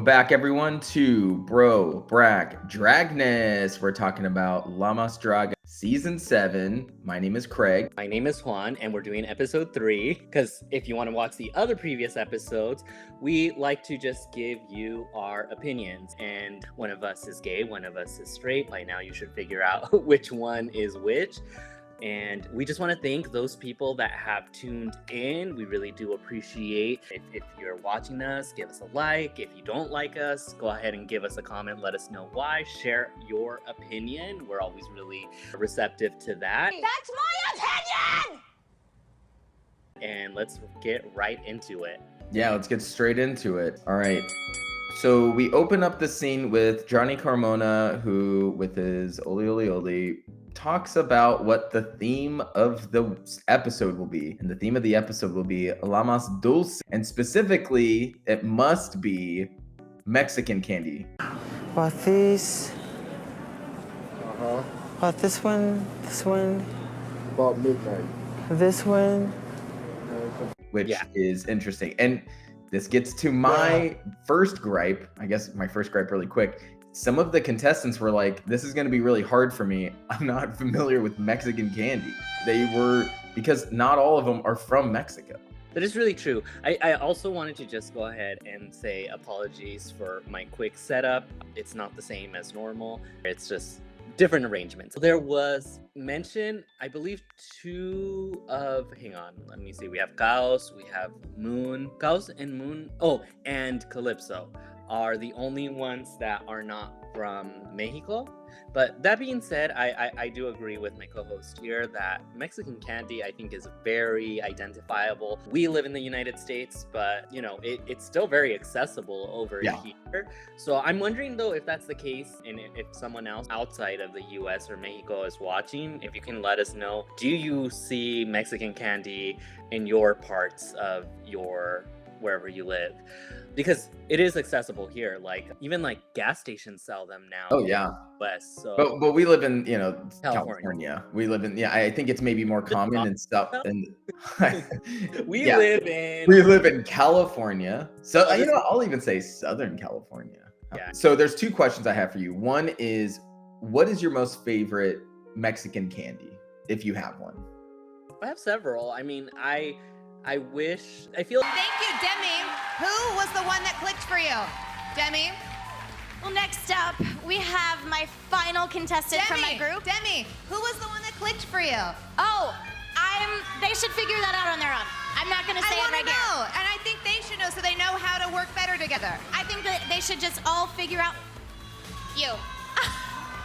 Welcome back, everyone, to Bro Brack Dragness. We're talking about Más Draga Season 7. My name is Craig. My name is Juan, and we're doing episode 3. Because if you want to watch the other previous episodes, we like to just give you our opinions. And one of us is gay, one of us is straight. By now, you should figure out which one is which. And we just want to thank those people that have tuned in. We really do appreciate if you're watching us, give us a like. If you don't like us, go ahead and give us a comment. Let us know why. Share your opinion. We're always really receptive to that. That's my opinion! And let's get right into it. Yeah, let's get straight into it. All right. So we open up the scene with Johnny Carmona, who, with his Oli Oli Oli, talks about what the theme of the episode will be. And the theme of the episode will be La Más Dulce. And specifically, it must be Mexican candy. What these? What this one? About midnight. This one? Which is interesting. And this gets to my first gripe. I guess my first gripe really quick. Some of the contestants were like, this is going to be really hard for me. I'm not familiar with Mexican candy. Because not all of them are from Mexico. That is really true. I also wanted to just go ahead and say apologies for my quick setup. It's not the same as normal. It's just different arrangements. There was mention, I believe, hang on, let me see. We have Caos, we have Moon. Caos and Moon, and Calypso are the only ones that are not from Mexico. But that being said, I do agree with my co-host here that Mexican candy, I think, is very identifiable. We live in the United States, but it's still very accessible over here. So I'm wondering though if that's the case, and if someone else outside of the US or Mexico is watching, if you can let us know, do you see Mexican candy in your parts of wherever you live? Because it is accessible here. Even gas stations sell them now. Oh yeah. West. So but we live in California. We live in I think it's maybe more common and stuff. And we live in California. So I'll even say Southern California. Yeah. So there's two questions I have for you. One is, what is your most favorite Mexican candy, if you have one? I have several. I mean, I feel. Thank you, Demi. Who was the one that clicked for you? Demi? Well, next up, we have my final contestant from my group. Demi, who was the one that clicked for you? Oh, they should figure that out on their own. I'm not gonna say it right here. I want to know, and I think they should know so they know how to work better together. I think that they should just all figure out you.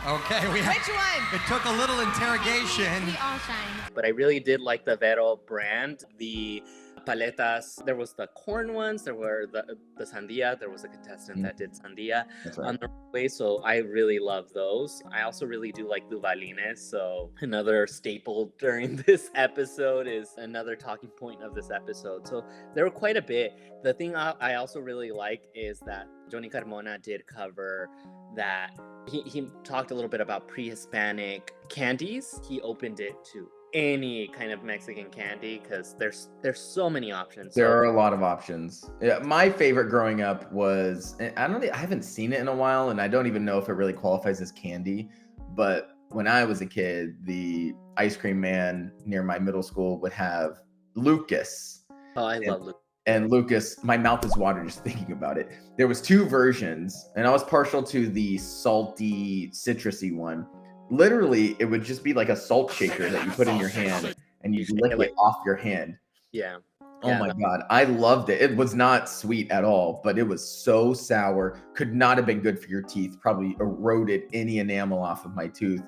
Okay, Which one? It took a little interrogation. We all shine. But I really did like the Vero brand, the paletas. There was the corn ones, there were the sandia. There was a contestant that did sandia on the way, so I really love those. I also really do like duvalines, so another staple during this episode is another talking point of this episode. So there were quite a bit. The thing I also really like is that Johnny Carmona did cover that. He talked a little bit about pre-Hispanic candies. He opened it to any kind of Mexican candy because there's so many options. There are a lot of options. Yeah, my favorite growing up was, I haven't seen it in a while, and I don't even know if it really qualifies as candy, but when I was a kid, the ice cream man near my middle school would have Lucas. Oh, I love Lucas. And Lucas, my mouth is watering just thinking about it. There was two versions, and I was partial to the salty, citrusy one. Literally, it would just be like a salt shaker that you put in your hand, and you lick it off your hand. Yeah. Oh my God, I loved it. It was not sweet at all, but it was so sour. Could not have been good for your teeth. Probably eroded any enamel off of my tooth.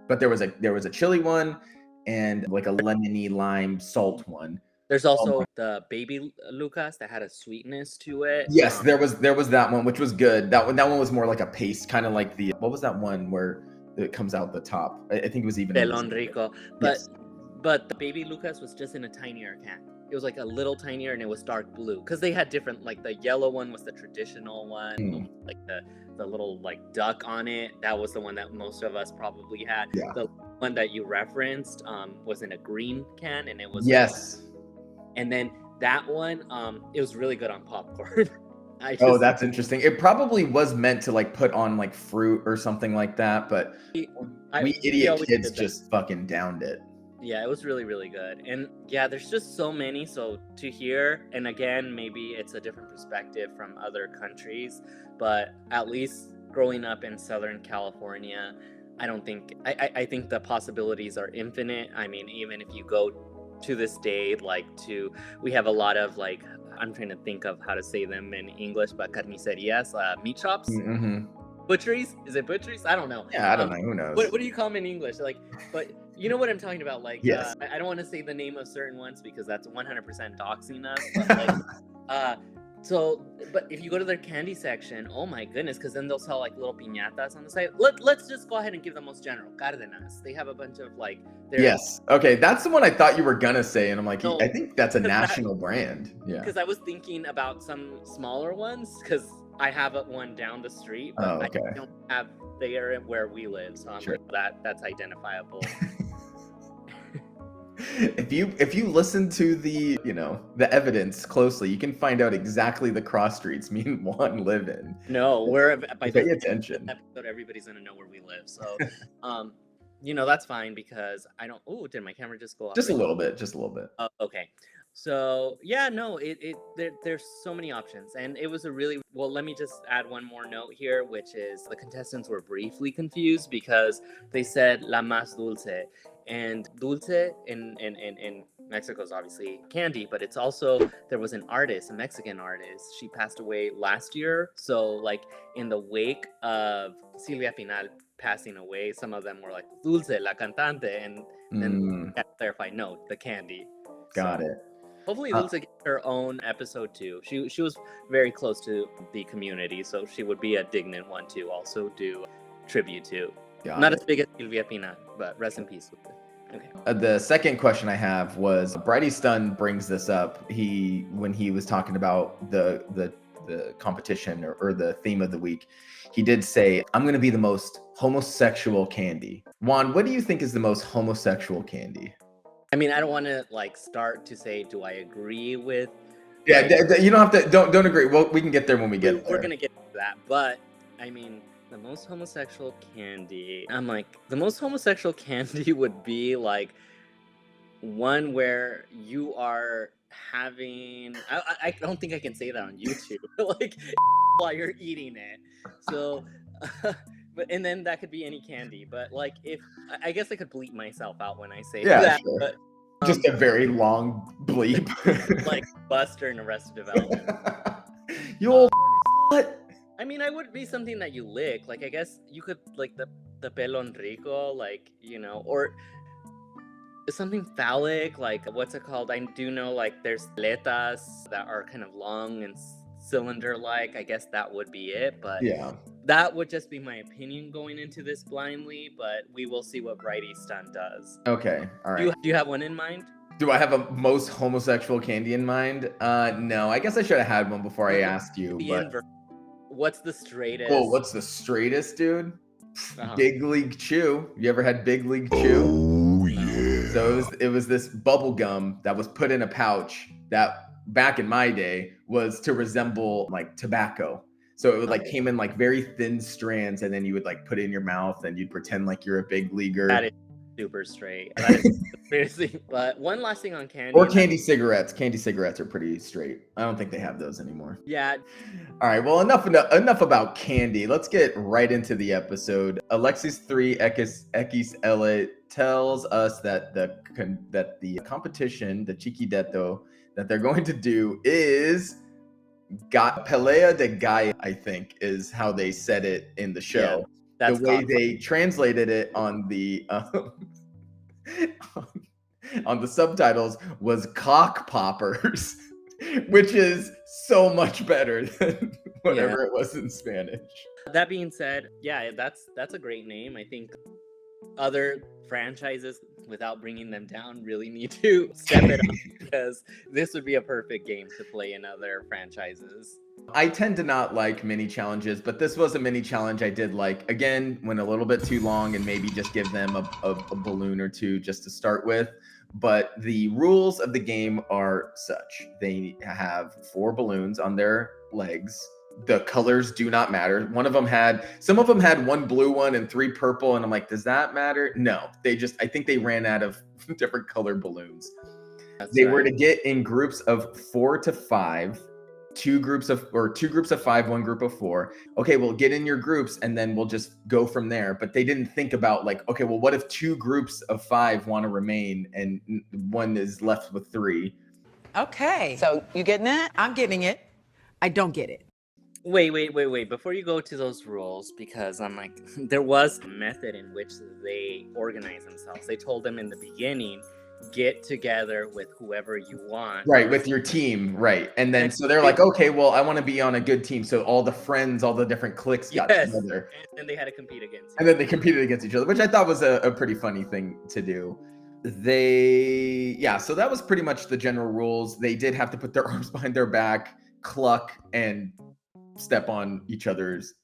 But there was a chili one and like a lemony lime salt one. There's also the baby Lucas that had a sweetness to it. Yes, there was that one, which was good. That one was more like a paste, kind of like what was that one where it comes out the top? I think it was even Pelon Rico. But yes. But the baby Lucas was just in a tinier can. It was like a little tinier, and it was dark blue because they had different. Like the yellow one was the traditional one, like the little like duck on it. That was the one that most of us probably had. Yeah. The one that you referenced was in a green can, and it was yes. And then that one, it was really good on popcorn. I Oh, just that's interesting. It probably was meant to like put on like fruit or something like that, but we he idiot always kids did that. just fucking downed it. Yeah, it was really, really good. And yeah, there's just so many. So to hear, and again, maybe it's a different perspective from other countries, but at least growing up in Southern California, I think the possibilities are infinite. I mean, even if you go to this day, we have a lot of like, I'm trying to think of how to say them in English, but carnicerias, meat shops. Mm-hmm. Butcheries? Is it butcheries? I don't know. Yeah, I don't know. Who knows? What do you call them in English? Like, but you know what I'm talking about. Like, Yes. I don't want to say the name of certain ones because that's 100% doxing us. But like, but if you go to their candy section, oh my goodness, because then they'll sell like little piñatas on the side. Let's just go ahead and give the most general. Cárdenas. They have a bunch of like. Yes. Okay, that's the one I thought you were gonna say, and I'm like, No, I think that's a 'cause that- national brand. Yeah. Because I was thinking about some smaller ones, because I have one down the street, but Oh, okay. I don't have there where we live, so I'm Sure. like, that's identifiable. If you listen to the the evidence closely, you can find out exactly the cross streets me and Juan live in. No, we're by Pay the attention. episode, everybody's gonna know where we live. So, that's fine because I don't. Oh, did my camera just go off? Just a little bit. Just a little bit. Oh, okay. So yeah, no, there's so many options, and it was a really well. Let me just add one more note here, which is the contestants were briefly confused because they said la más dulce, and dulce in Mexico is obviously candy, but it's also there was an artist, a Mexican artist. She passed away last year, so like in the wake of Silvia Pinal passing away, some of them were like dulce la cantante, and then clarify, no, the candy. Got it. Hopefully Dulce gets her own episode too. She was very close to the community, so she would be a dignant one to also do tribute to. Not as big as Silvia Pina, but rest in peace. Okay. The second question I have was Bridie Stun brings this up. When he was talking about the competition or the theme of the week, he did say, "I'm going to be the most homosexual candy." Juan, what do you think is the most homosexual candy? I mean, I don't want to like start to say, do I agree with? Yeah, you don't have to. Don't agree. Well, we can get there when we get there. We're gonna get to that, but I mean, the most homosexual candy. I'm like, the most homosexual candy would be like one where you are having. I don't think I can say that on YouTube. Like while you're eating it. So. But and then that could be any candy, but like if I guess I could bleep myself out when I say that. Sure. But, just a very long bleep, like Buster in Arrested Development. You old slut. I mean, I would be something that you lick. Like I guess you could like the pelon rico, like or something phallic. Like what's it called? I do know like there's letas that are kind of long and cylinder-like. I guess that would be it, but yeah. That would just be my opinion going into this blindly, but we will see what Bridie Stun does. Okay, all right. Do you have one in mind? Do I have a most homosexual candy in mind? No, I guess I should have had one before I asked you. But what's the straightest? Oh, what's the straightest, dude? Big League Chew. You ever had Big League Chew? Oh yeah. So it was this bubble gum that was put in a pouch that back in my day was to resemble like tobacco. So it would like came in like very thin strands, and then you would like put it in your mouth, and you'd pretend like you're a big leaguer. That is super straight. That is seriously. But one last thing on candy. Or candy cigarettes. Candy cigarettes are pretty straight. I don't think they have those anymore. Yeah. All right. Well, enough about candy. Let's get right into the episode. Alexis 3 X Ella tells us that the competition, the Chiquideto, that they're going to do is Pelea de Gallo, I think is how they said it in the show. Yeah, that's the way they translated it on the on the subtitles was cock poppers, which is so much better than whatever it was in Spanish. That being said, yeah, that's a great name. I think other franchises, without bringing them down, really need to step it up because this would be a perfect game to play in other franchises. I tend to not like mini challenges, but this was a mini challenge I did like. Again, went a little bit too long and maybe just give them a balloon or two just to start with. But the rules of the game are such. They have 4 balloons on their legs, the colors do not matter. Some of them had one blue one and 3 purple, and I'm like, does that matter? No, I think they ran out of different color balloons. They were to get in groups of 4 to 5, 2 groups of 5, 1 group of 4. Okay, we'll get in your groups and then we'll just go from there. But they didn't think about like, okay, well, what if 2 groups of 5 want to remain and one is left with 3? Okay. So you getting that? I'm getting it. I don't get it. Wait. Before you go to those rules, because I'm like, there was a method in which they organize themselves. They told them in the beginning, get together with whoever you want. Right, with your team, right. And then so they're like, okay, well, I want to be on a good team. So all the friends, all the different cliques got together. And then they had to compete against And then they competed against each other, which I thought was a pretty funny thing to do. So that was pretty much the general rules. They did have to put their arms behind their back, cluck, and step on each other's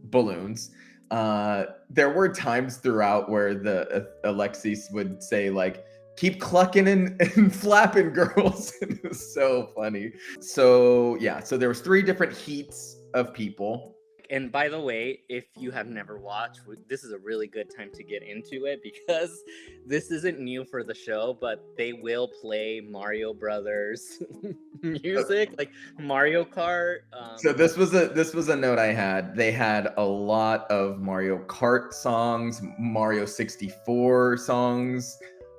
balloons. There were times throughout where the Alexis would say like, keep clucking and flapping, girls. It was so funny. So there was 3 different heats of people. And by the way, if you have never watched, this is a really good time to get into it, because this isn't new for the show, but they will play Mario Brothers music, like Mario Kart. So this was a note I had. They had a lot of Mario Kart songs, Mario 64 songs.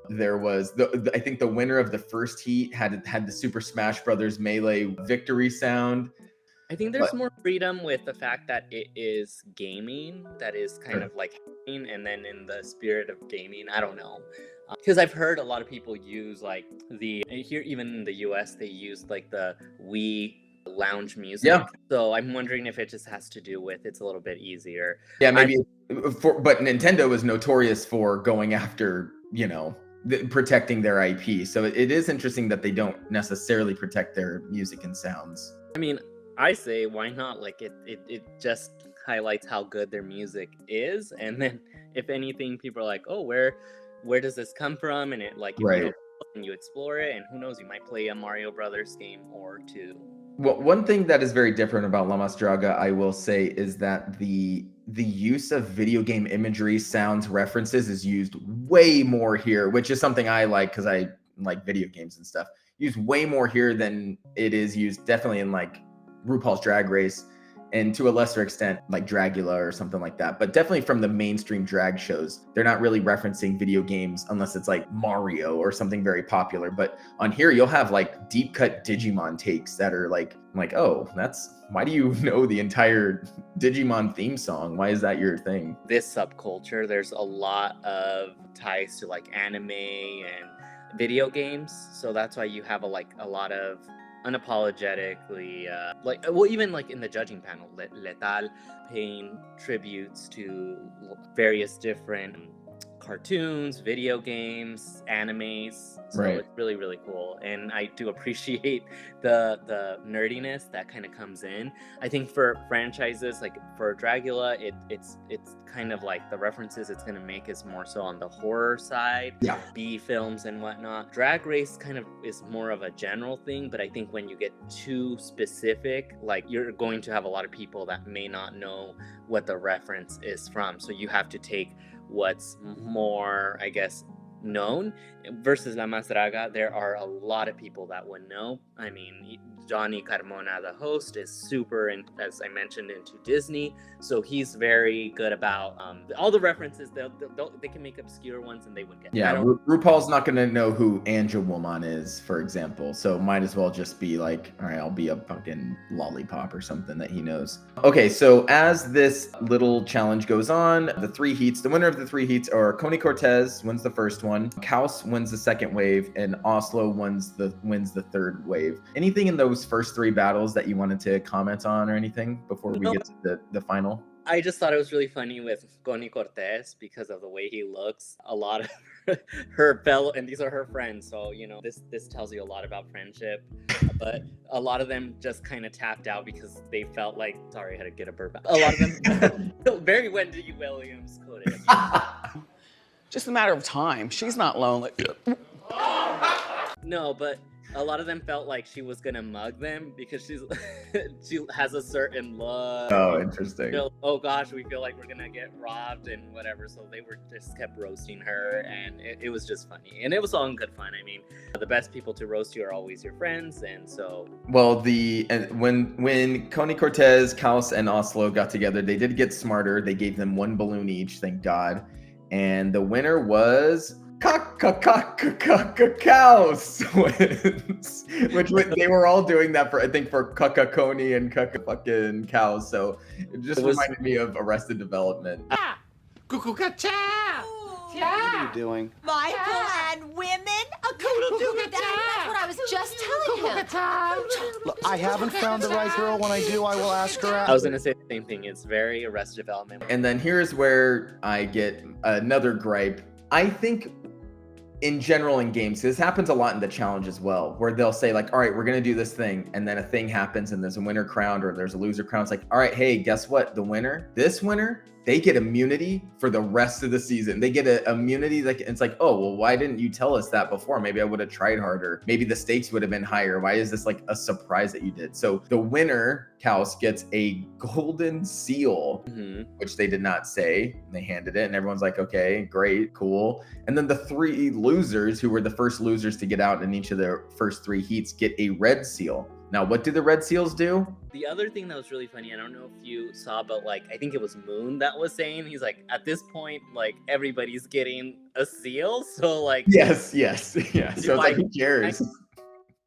There was I think the winner of the first heat had the Super Smash Brothers Melee victory sound. I think there's more freedom with the fact that it is gaming that is kind of like happening, and then in the spirit of gaming, I don't know. Because I've heard a lot of people use like here, even in the US, they use like the Wii lounge music. Yeah. So I'm wondering if it just has to do with it's a little bit easier. Yeah, maybe. But Nintendo is notorious for going after, protecting their IP. So it is interesting that they don't necessarily protect their music and sounds. I mean, I say why not? Like it just highlights how good their music is, and then if anything, people are like, oh, where does this come from? And it like you explore it, and who knows, you might play a Mario Brothers game or 2. Well, one thing that is very different about Más Draga, I will say, is that the use of video game imagery, sounds, references is used way more here, which is something I like because I like video games and stuff. Used way more here than it is used definitely in like RuPaul's Drag Race, and to a lesser extent like Dragula or something like that. But definitely from the mainstream drag shows, they're not really referencing video games unless it's like Mario or something very popular. But on here, you'll have like deep cut Digimon takes that are like, oh, why do you know the entire Digimon theme song? Why is that your thing? This subculture, there's a lot of ties to like anime and video games. So that's why you have a lot of unapologetically even like in the judging panel, Letal paying tributes to various different cartoons, video games, animes. So it's really, really cool. And I do appreciate the nerdiness that kind of comes in. I think for franchises, like for Dragula, it's kind of like the references it's going to make is more so on the horror side, B films and whatnot. Drag Race kind of is more of a general thing, but I think when you get too specific, like you're going to have a lot of people that may not know what the reference is from. So you have to take what's more, I guess, known. Versus La Más Draga, there are a lot of people that would know. I mean, Johnny Carmona, the host, is super, as I mentioned, into Disney, so he's very good about all the references. They can make obscure ones and they would get. Yeah, RuPaul's not going to know who Anja Woman is, for example, so might as well just be like, all right, I'll be a fucking lollipop or something that he knows. Okay, so as this little challenge goes on, the winner of the 3 heats are Connie Cortez wins the first one, Kaus wins the second wave, and Oslo wins the 3rd wave. Anything in those first 3 battles that you wanted to comment on or anything before we get to the final? I just thought it was really funny with Connie Cortez because of the way he looks. A lot of her fellow, and these are her friends, so this tells you a lot about friendship. But a lot of them just kind of tapped out because they felt like, sorry, I had to get a burp out. A lot of them very Wendy Williams coded. Just a matter of time. She's not lonely. No, but a lot of them felt like she was gonna mug them because she has a certain look. Oh, interesting. Oh gosh, we feel like we're gonna get robbed and whatever. So they were just kept roasting her, and it was just funny, and it was all in good fun. I mean, the best people to roast you are always your friends, and so. Well, when Coney Cortez, Kaus, and Oslo got together, they did get smarter. They gave them one balloon each, thank God, and the winner was Kaus wins, which they were all doing that for, I think, for Coney and fucking Kaus. So it just reminded me of Arrested Development. Cuckoo What are you doing? Michael and women? A That's what I was just telling him. Look, I haven't found the right girl. When I do, I will ask her out. I was gonna say the same thing. It's very Arrested Development. And then here's where I get another gripe. I think in general in games, this happens a lot in the challenge as well, where they'll say like, all right, we're going to do this thing. And then a thing happens and there's a winner crowned or there's a loser crowned. It's like, all right, hey, guess what? This winner, they get immunity for the rest of the season. They get an immunity. Like, it's like, oh, well, why didn't you tell us that before? Maybe I would have tried harder. Maybe the stakes would have been higher. Why is this like a surprise that you did? So the winner, Kaus, gets a golden seal, which they did not say. They handed it and everyone's like, okay, great, cool. And then the 3 losers who were the first losers to get out in each of their first 3 heats get a red seal. Now, what do the red seals do? The other thing that was really funny, I don't know if you saw, but like, I think it was Moon that was saying, he's like, at this point, like, everybody's getting a seal. So like, yes. Yeah. So it's like, who cares?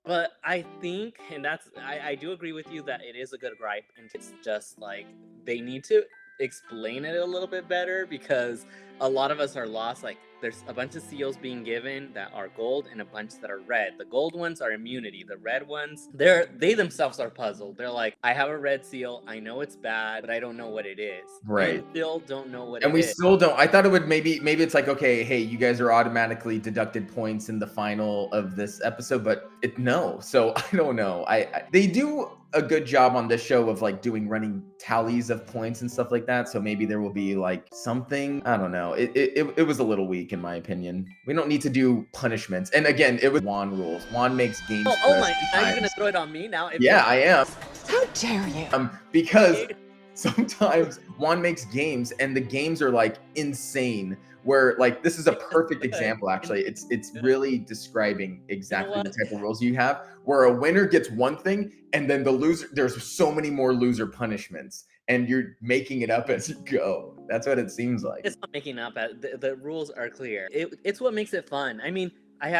But I think, and I do agree with you that it is a good gripe. And it's just like, they need to explain it a little bit better because a lot of us are lost. Like, there's a bunch of seals being given that are gold and a bunch that are red. The gold ones are immunity. The red ones, they themselves are puzzled. They're like, I have a red seal. I know it's bad, but I don't know what it is. Right. We still don't know what it is. And we still don't. I thought it would maybe it's like, okay, hey, you guys are automatically deducted points in the final of this episode, but no. So I don't know. They do a good job on this show of like running tallies of points and stuff like that. So maybe there will be like something. I don't know. It was a little weak in my opinion. We don't need to do punishments. And again, it was Juan rules. Juan makes games. Oh my! Now you're gonna throw it on me now? Yeah, I am. How dare you? Because sometimes Juan makes games and the games are like insane. Where like this is a perfect example actually. It's really describing exactly the type of rules you have where a winner gets one thing and then the loser, there's so many more loser punishments and you're making it up as you go. That's what it seems like. It's not making up. The rules are clear. It's what makes it fun. I mean, I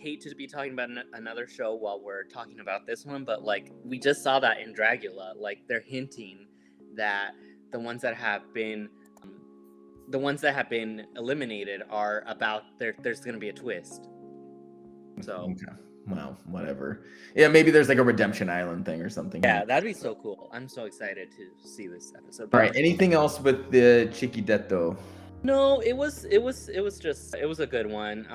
hate to be talking about another show while we're talking about this one, but like we just saw that in Dragula. Like they're hinting that the ones that have been eliminated are about there's going to be a twist. So okay. Well, whatever. Yeah, maybe there's like a Redemption Island thing or something. Yeah, that'd be so cool. I'm so excited to see this episode. All right. Anything else with the Chiquitito? No, it was a good one.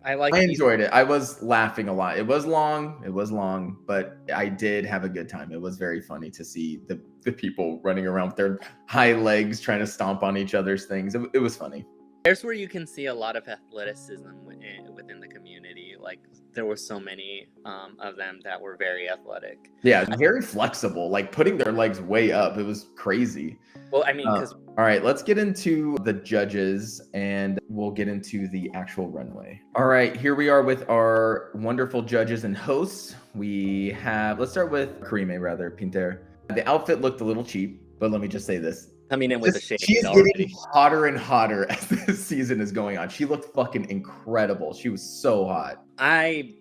I enjoyed it. I was laughing a lot. It was long, but I did have a good time. It was very funny to see the people running around with their high legs trying to stomp on each other's things. It was funny. There's where you can see a lot of athleticism within the community. Like there were so many of them that were very athletic. Yeah, very flexible, like putting their legs way up. It was crazy. Well, I mean, because all right, let's get into the judges and we'll get into the actual runway. All right, here we are with our wonderful judges and hosts. Let's start with Karime, Pinter. The outfit looked a little cheap, but let me just say this. Coming in with the shade. She's getting hotter and hotter as this season is going on. She looked fucking incredible. She was so hot.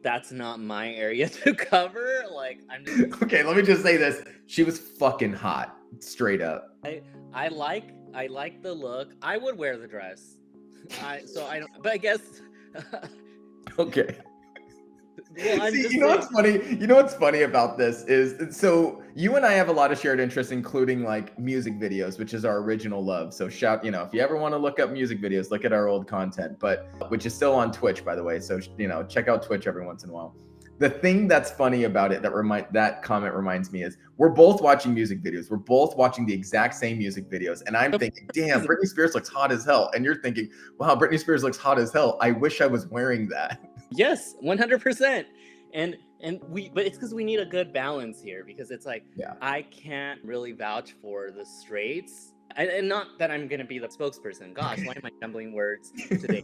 That's not my area to cover. Like I'm just okay, let me just say this. She was fucking hot. Straight up. I like the look. I would wear the dress. But I guess okay. Well, see, you know what's funny? You know what's funny about this is, so you and I have a lot of shared interests, including like music videos, which is our original love. So if you ever want to look up music videos, look at our old content, which is still on Twitch, by the way. So, check out Twitch every once in a while. The thing that's funny about it that comment reminds me is we're both watching music videos. We're both watching the exact same music videos. And I'm thinking, damn, Britney Spears looks hot as hell. And you're thinking, wow, Britney Spears looks hot as hell. I wish I was wearing that. Yes, 100%. But it's because we need a good balance here, because it's like, I can't really vouch for the straights. And not that I'm gonna be the spokesperson. Gosh, why am I jumbling words today?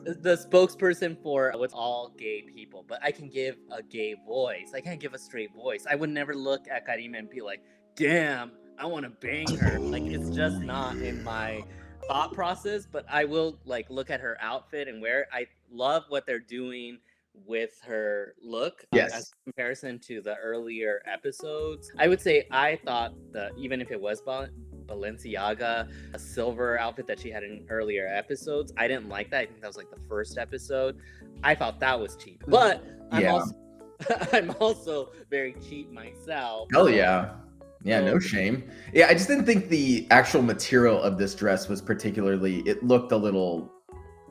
The spokesperson for what's all gay people, but I can give a gay voice. I can't give a straight voice. I would never look at Karima and be like, damn, I want to bang her. Like, it's just not in my thought process. But I will like look at her outfit and wear it. I love what they're doing with her look, as comparison to the earlier episodes. I would say I thought that even if it was Balenciaga, a silver outfit that she had in earlier episodes, I didn't like that. I think that was like the first episode. I thought that was cheap, but I'm also very cheap myself. Hell yeah. Yeah, no shame. Yeah, I just didn't think the actual material of this dress was particularly, it looked a little,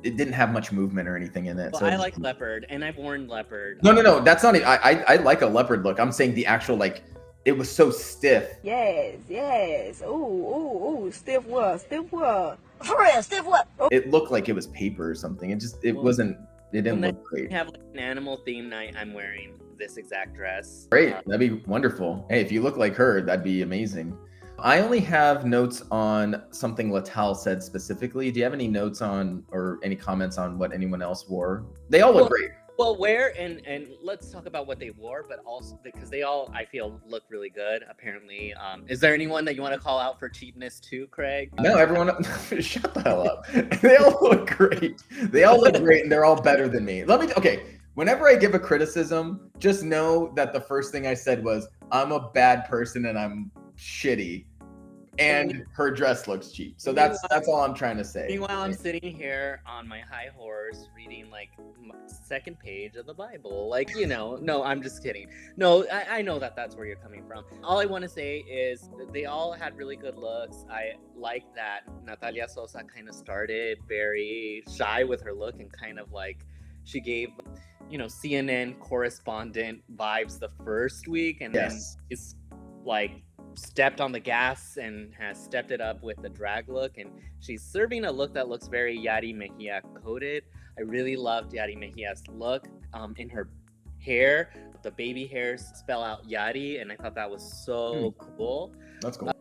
it didn't have much movement or anything in it. Well, so I like leopard, and I've worn leopard. No, that's not it. I like a leopard look. I'm saying the actual, like, it was so stiff. Yes. Ooh, stiff what? For real, stiff what? It looked like it was paper or something. It wasn't, it didn't look great. Have like an animal theme night, I'm wearing this exact dress. Great, that'd be wonderful. Hey, if you look like her, that'd be amazing. I only have notes on something Latal said specifically. Do you have any notes on or any comments on what anyone else wore? They all look great. Well, wear and let's talk about what they wore, but also because they all, I feel, look really good. Apparently, is there anyone that you want to call out for cheapness too, Craig? No, everyone, shut the hell up. They all look great. They all look great, and they're all better than me. Okay. Whenever I give a criticism, just know that the first thing I said was, I'm a bad person and I'm shitty. And her dress looks cheap. So that's all I'm trying to say. Meanwhile, I'm sitting here on my high horse reading like second page of the Bible. Like, no, I'm just kidding. No, I know that that's where you're coming from. All I want to say is they all had really good looks. I like that Natalia Sosa kind of started very shy with her look and kind of like she gave, CNN correspondent vibes the first week, and then it's like stepped on the gas and has stepped it up with the drag look, and she's serving a look that looks very Yari Mejia coded. I really loved Yari Mejia's look in her hair. The baby hairs spell out Yari, and I thought that was so cool. That's cool.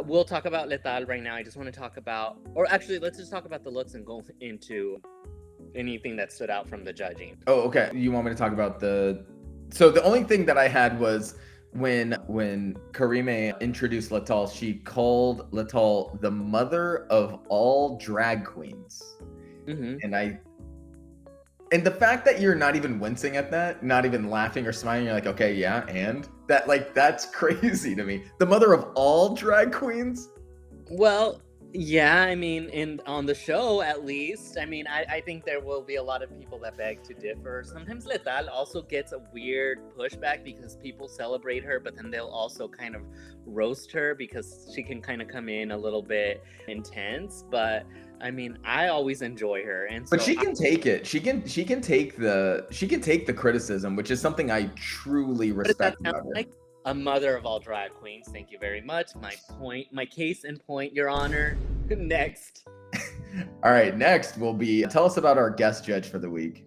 We'll talk about Letal right now. I just want to talk about, or actually, let's just talk about the looks and go into anything that stood out from the judging. Oh, okay. You want me to talk about so the only thing that I had was when Karime introduced Letal, she called Letal the mother of all drag queens. Mm-hmm. And the fact that you're not even wincing at that, not even laughing or smiling, you're like, okay, yeah, and that, like, that's crazy to me. The mother of all drag queens? Well, yeah, I mean, on the show, at least, I think there will be a lot of people that beg to differ. Sometimes Letal also gets a weird pushback because people celebrate her, but then they'll also kind of roast her because she can kind of come in a little bit intense. But I always enjoy her, and but she can take it. She can take the criticism, which is something I truly respect about her. Like a mother of all drag queens. Thank you very much. My case in point, Your Honor. Next. All right, next will be, tell us about our guest judge for the week.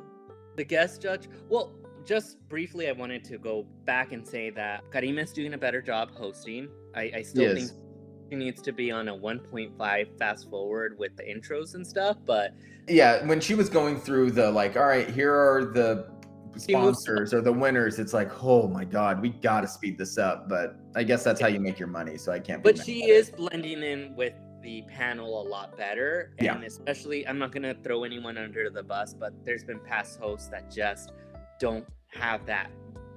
The guest judge? Well, just briefly, I wanted to go back and say that Karima's doing a better job hosting. I still think she needs to be on a 1.5 fast forward with the intros and stuff, but yeah, when she was going through the, like, all right, here are the sponsors or the winners, it's like, oh my god, we gotta speed this up. But I guess that's how you make your money, so I can't. But she is blending in with the panel a lot better, and especially, I'm not gonna throw anyone under the bus, but there's been past hosts that just don't have that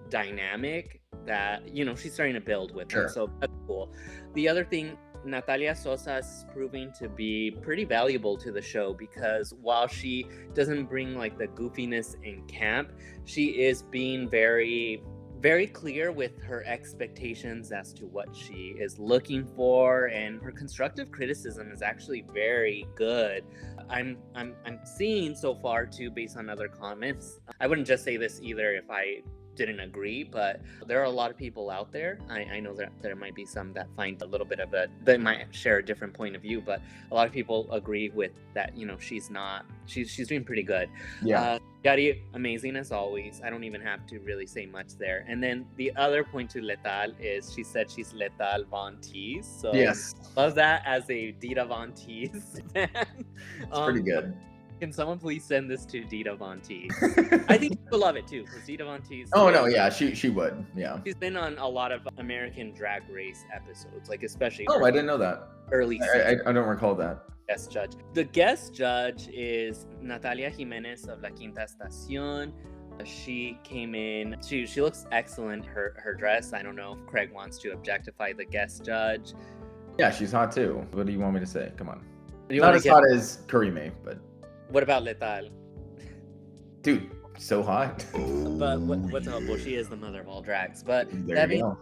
dynamic that she's starting to build with her, so that's cool. The other thing, Natalia Sosa is proving to be pretty valuable to the show, because while she doesn't bring like the goofiness and camp, she is being very, very clear with her expectations as to what she is looking for, and her constructive criticism is actually very good. I'm seeing so far too, based on other comments. I wouldn't just say this either if I didn't agree, but there are a lot of people out there. I know that there might be some that find a little bit of they might share a different point of view, but a lot of people agree with that. She's doing pretty good. Yeah. Yari, amazing as always. I don't even have to really say much there. And then the other point to Letal is she said she's Letal Von Teese. So Yes. love that as a Dita Von Teese fan. It's pretty good. Can someone please send this to Dita Von Teese? I think she'll love it too, because Dita Von Teese. Oh no, yeah, she would. Yeah. She's been on a lot of American Drag Race episodes, like especially. Oh, I didn't know that. Early I don't recall that. Guest judge. The guest judge is Natalia Jimenez of La Quinta Estación. She came in. She looks excellent. Her dress. I don't know if Craig wants to objectify the guest judge. Yeah, she's hot too. What do you want me to say? Come on. Do you Not wanna as get- hot as Karime, but What about Letal? dude, so hot. But what's up? Well, she is the mother of all drags. But There you go.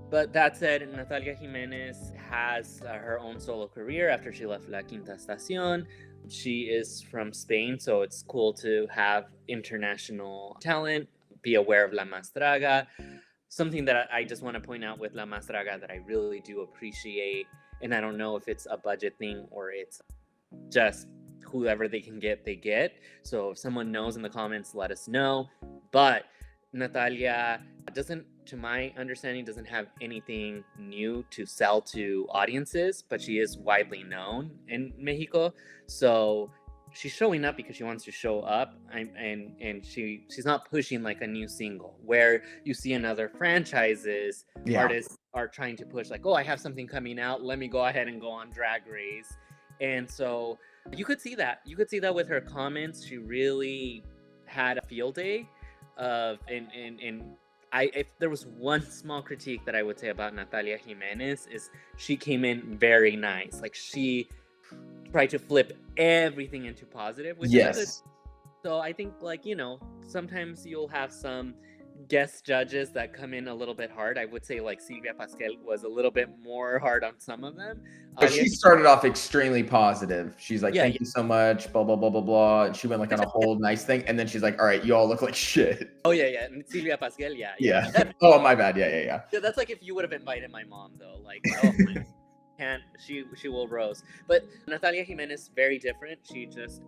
But that said, Natalia Jimenez has her own solo career after she left La Quinta Estación. She is from Spain, so it's cool to have international talent, be aware of La Más Draga. Something that I just want to point out with La Más Draga that I really do appreciate, and I don't know if it's a budget thing or it's just whoever they can get, they get. So if someone knows in the comments, let us know. But Natalia doesn't, to my understanding, doesn't have anything new to sell to audiences, but she is widely known in Mexico. So she's showing up because she wants to show up, and she's not pushing like a new single where you see in other franchises, artists are trying to push like, oh, I have something coming out, let me go ahead and go on Drag Race. And so you could see that with her comments. She really had a field day of, if there was one small critique that I would say about Natalia Jimenez is she came in very nice. Like she tried to flip everything into positive, which is good. So I think sometimes you'll have some guest judges that come in a little bit hard. I would say like Silvia Pasquel was a little bit more hard on some of them. But she started off extremely positive. She's like, thank you so much, blah, blah, blah, blah, blah. And she went like on a whole nice thing. And then she's like, all right, you all look like shit. Oh, yeah. Silvia Pasquel, yeah. Oh, my bad. Yeah. Yeah, that's like if you would have invited my mom, though. Like, oh, my can't. She will roast. But Natalia Jimenez, very different.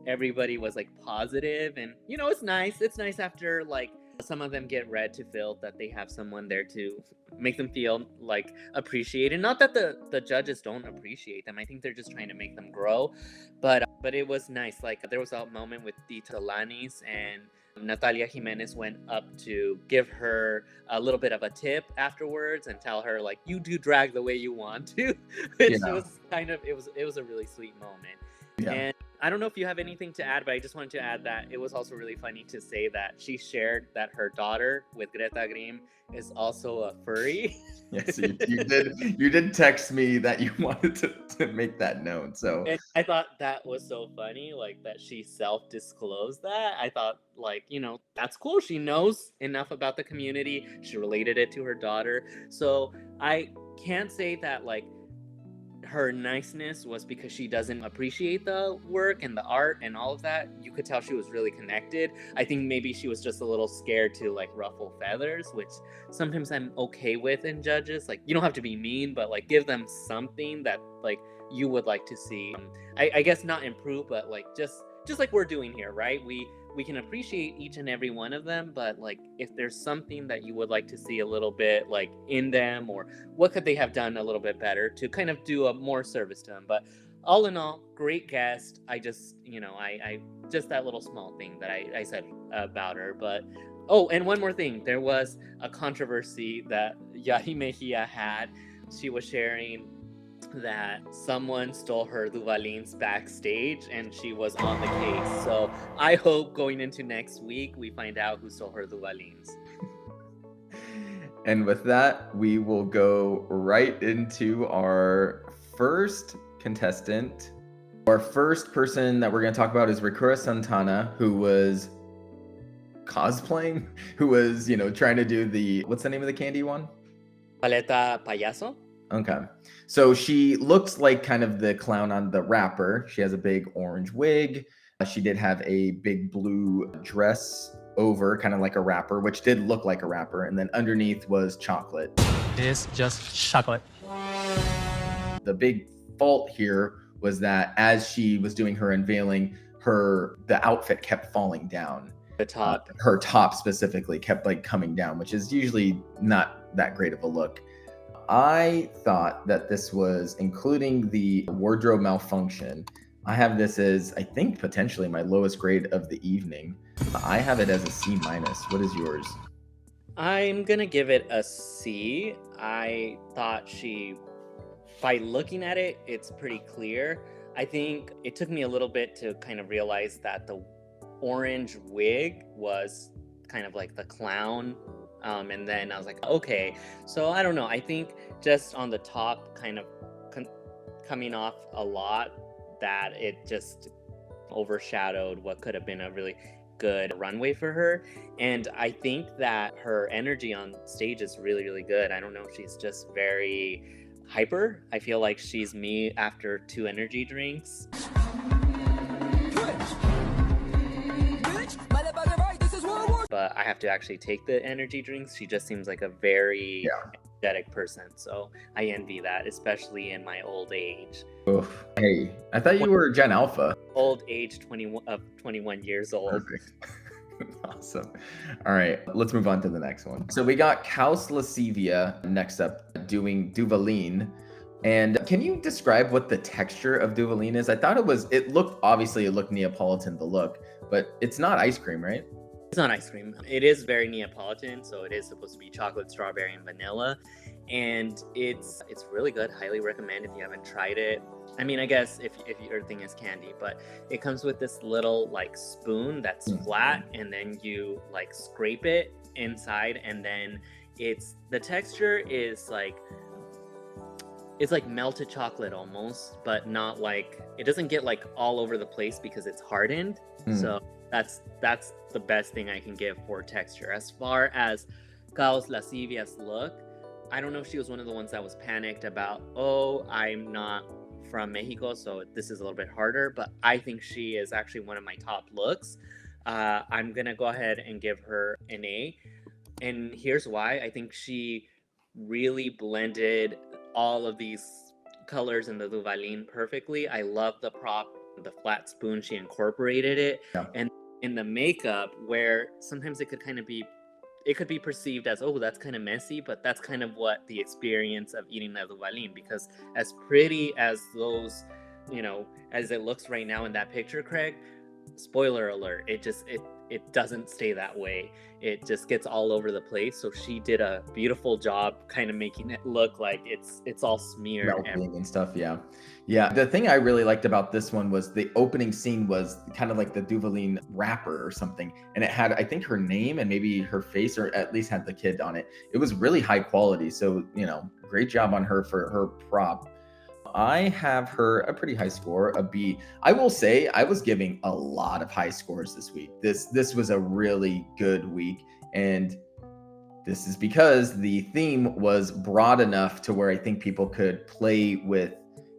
Everybody was like positive. And, it's nice. It's nice after like some of them get read to filth that they have someone there to make them feel like appreciated. Not that the judges don't appreciate them. I think they're just trying to make them grow. But it was nice. Like there was a moment with the Talanis, and Natalia Jimenez went up to give her a little bit of a tip afterwards and tell her like, you do drag the way you want to, which was it was a really sweet moment. Yeah. And I don't know if you have anything to add, but I just wanted to add that it was also really funny to say that she shared that her daughter with Greta Grimm is also a furry. Yes, you did text me that you wanted to make that known. So and I thought that was so funny, like that she self-disclosed that. I thought like, that's cool. She knows enough about the community. She related it to her daughter. So I can't say that like her niceness was because she doesn't appreciate the work and the art and all of that. You could tell she was really connected. I think maybe she was just a little scared to like ruffle feathers, which sometimes I'm okay with in judges. Like you don't have to be mean, but like give them something that like you would like to see. I guess not improve, but like just like we're doing here, right? We can appreciate each and every one of them, but like if there's something that you would like to see a little bit like in them, or what could they have done a little bit better to kind of do a more service to them. But all in all, great guest. I just I just that little small thing that I said about her. But and one more thing, there was a controversy that Yahi Mejia had. She was sharing that someone stole her Duvalines backstage and she was on the case. So I hope going into next week we find out who stole her Duvalines. And with that, we will go right into our first contestant. Our first person that we're going to talk about is Rikura Santana, who was cosplaying, who was, trying to do what's the name of the candy one? Paleta Payaso? Okay. So she looks like kind of the clown on the wrapper. She has a big orange wig. She did have a big blue dress over, kind of like a wrapper, which did look like a wrapper, and then underneath was chocolate. It's just chocolate. The big fault here was that as she was doing her unveiling, the outfit kept falling down. The top. Her top specifically kept like coming down, which is usually not that great of a look. I thought that this was, including the wardrobe malfunction, I have this as, I think, potentially my lowest grade of the evening. I have it as a C-. What is yours? I'm gonna give it a C. I thought by looking at it, it's pretty clear. I think it took me a little bit to kind of realize that the orange wig was kind of like the clown. And then I was like, okay, so I don't know. I think just on the top, kind of coming off a lot, that it just overshadowed what could have been a really good runway for her. And I think that her energy on stage is really, really good. I don't know, she's just very hyper. I feel like she's me after 2 energy drinks. But I have to actually take the energy drinks. She just seems like a very energetic person. So I envy that, especially in my old age. Oof. Hey, I thought you were Gen Alpha. Old age 21 years old. Perfect. Awesome. All right, let's move on to the next one. So we got Kaus Lascivia next up doing Duvaline. And can you describe what the texture of Duvaline is? I thought it looked Neapolitan, the look, but it's not ice cream, right? It's not ice cream. It is very Neapolitan, so it is supposed to be chocolate, strawberry, and vanilla. And it's really good. Highly recommend if you haven't tried it. I mean, I guess if your thing is candy, but it comes with this little like spoon that's flat, and then you like scrape it inside, and then the texture is like, it's like melted chocolate almost, but not like, it doesn't get like all over the place because it's hardened. So that's the best thing I can give for texture. As far as Kaus Lascivia's look, I don't know if she was one of the ones that was panicked about, oh, I'm not from Mexico, so this is a little bit harder, but I think she is actually one of my top looks. I'm gonna go ahead and give her an A, and here's why. I think she really blended all of these colors in the Duvaline perfectly. I love the prop, the flat spoon, she incorporated it. And in the makeup, where sometimes it could be perceived as, oh, that's kind of messy, but that's kind of what the experience of eating the Duvaline, because as pretty as those, as it looks right now in that picture, Craig, spoiler alert, it doesn't stay that way. It just gets all over the place. So she did a beautiful job kind of making it look like it's all smeared and stuff. Yeah. The thing I really liked about this one was the opening scene was kind of like the Duvaline wrapper or something, and it had, I think, her name and maybe her face, or at least had the kid on it. It was really high quality. So great job on her for her prop. I have her a pretty high score, a B. I will say I was giving a lot of high scores this week. This was a really good week, and this is because the theme was broad enough to where I think people could play with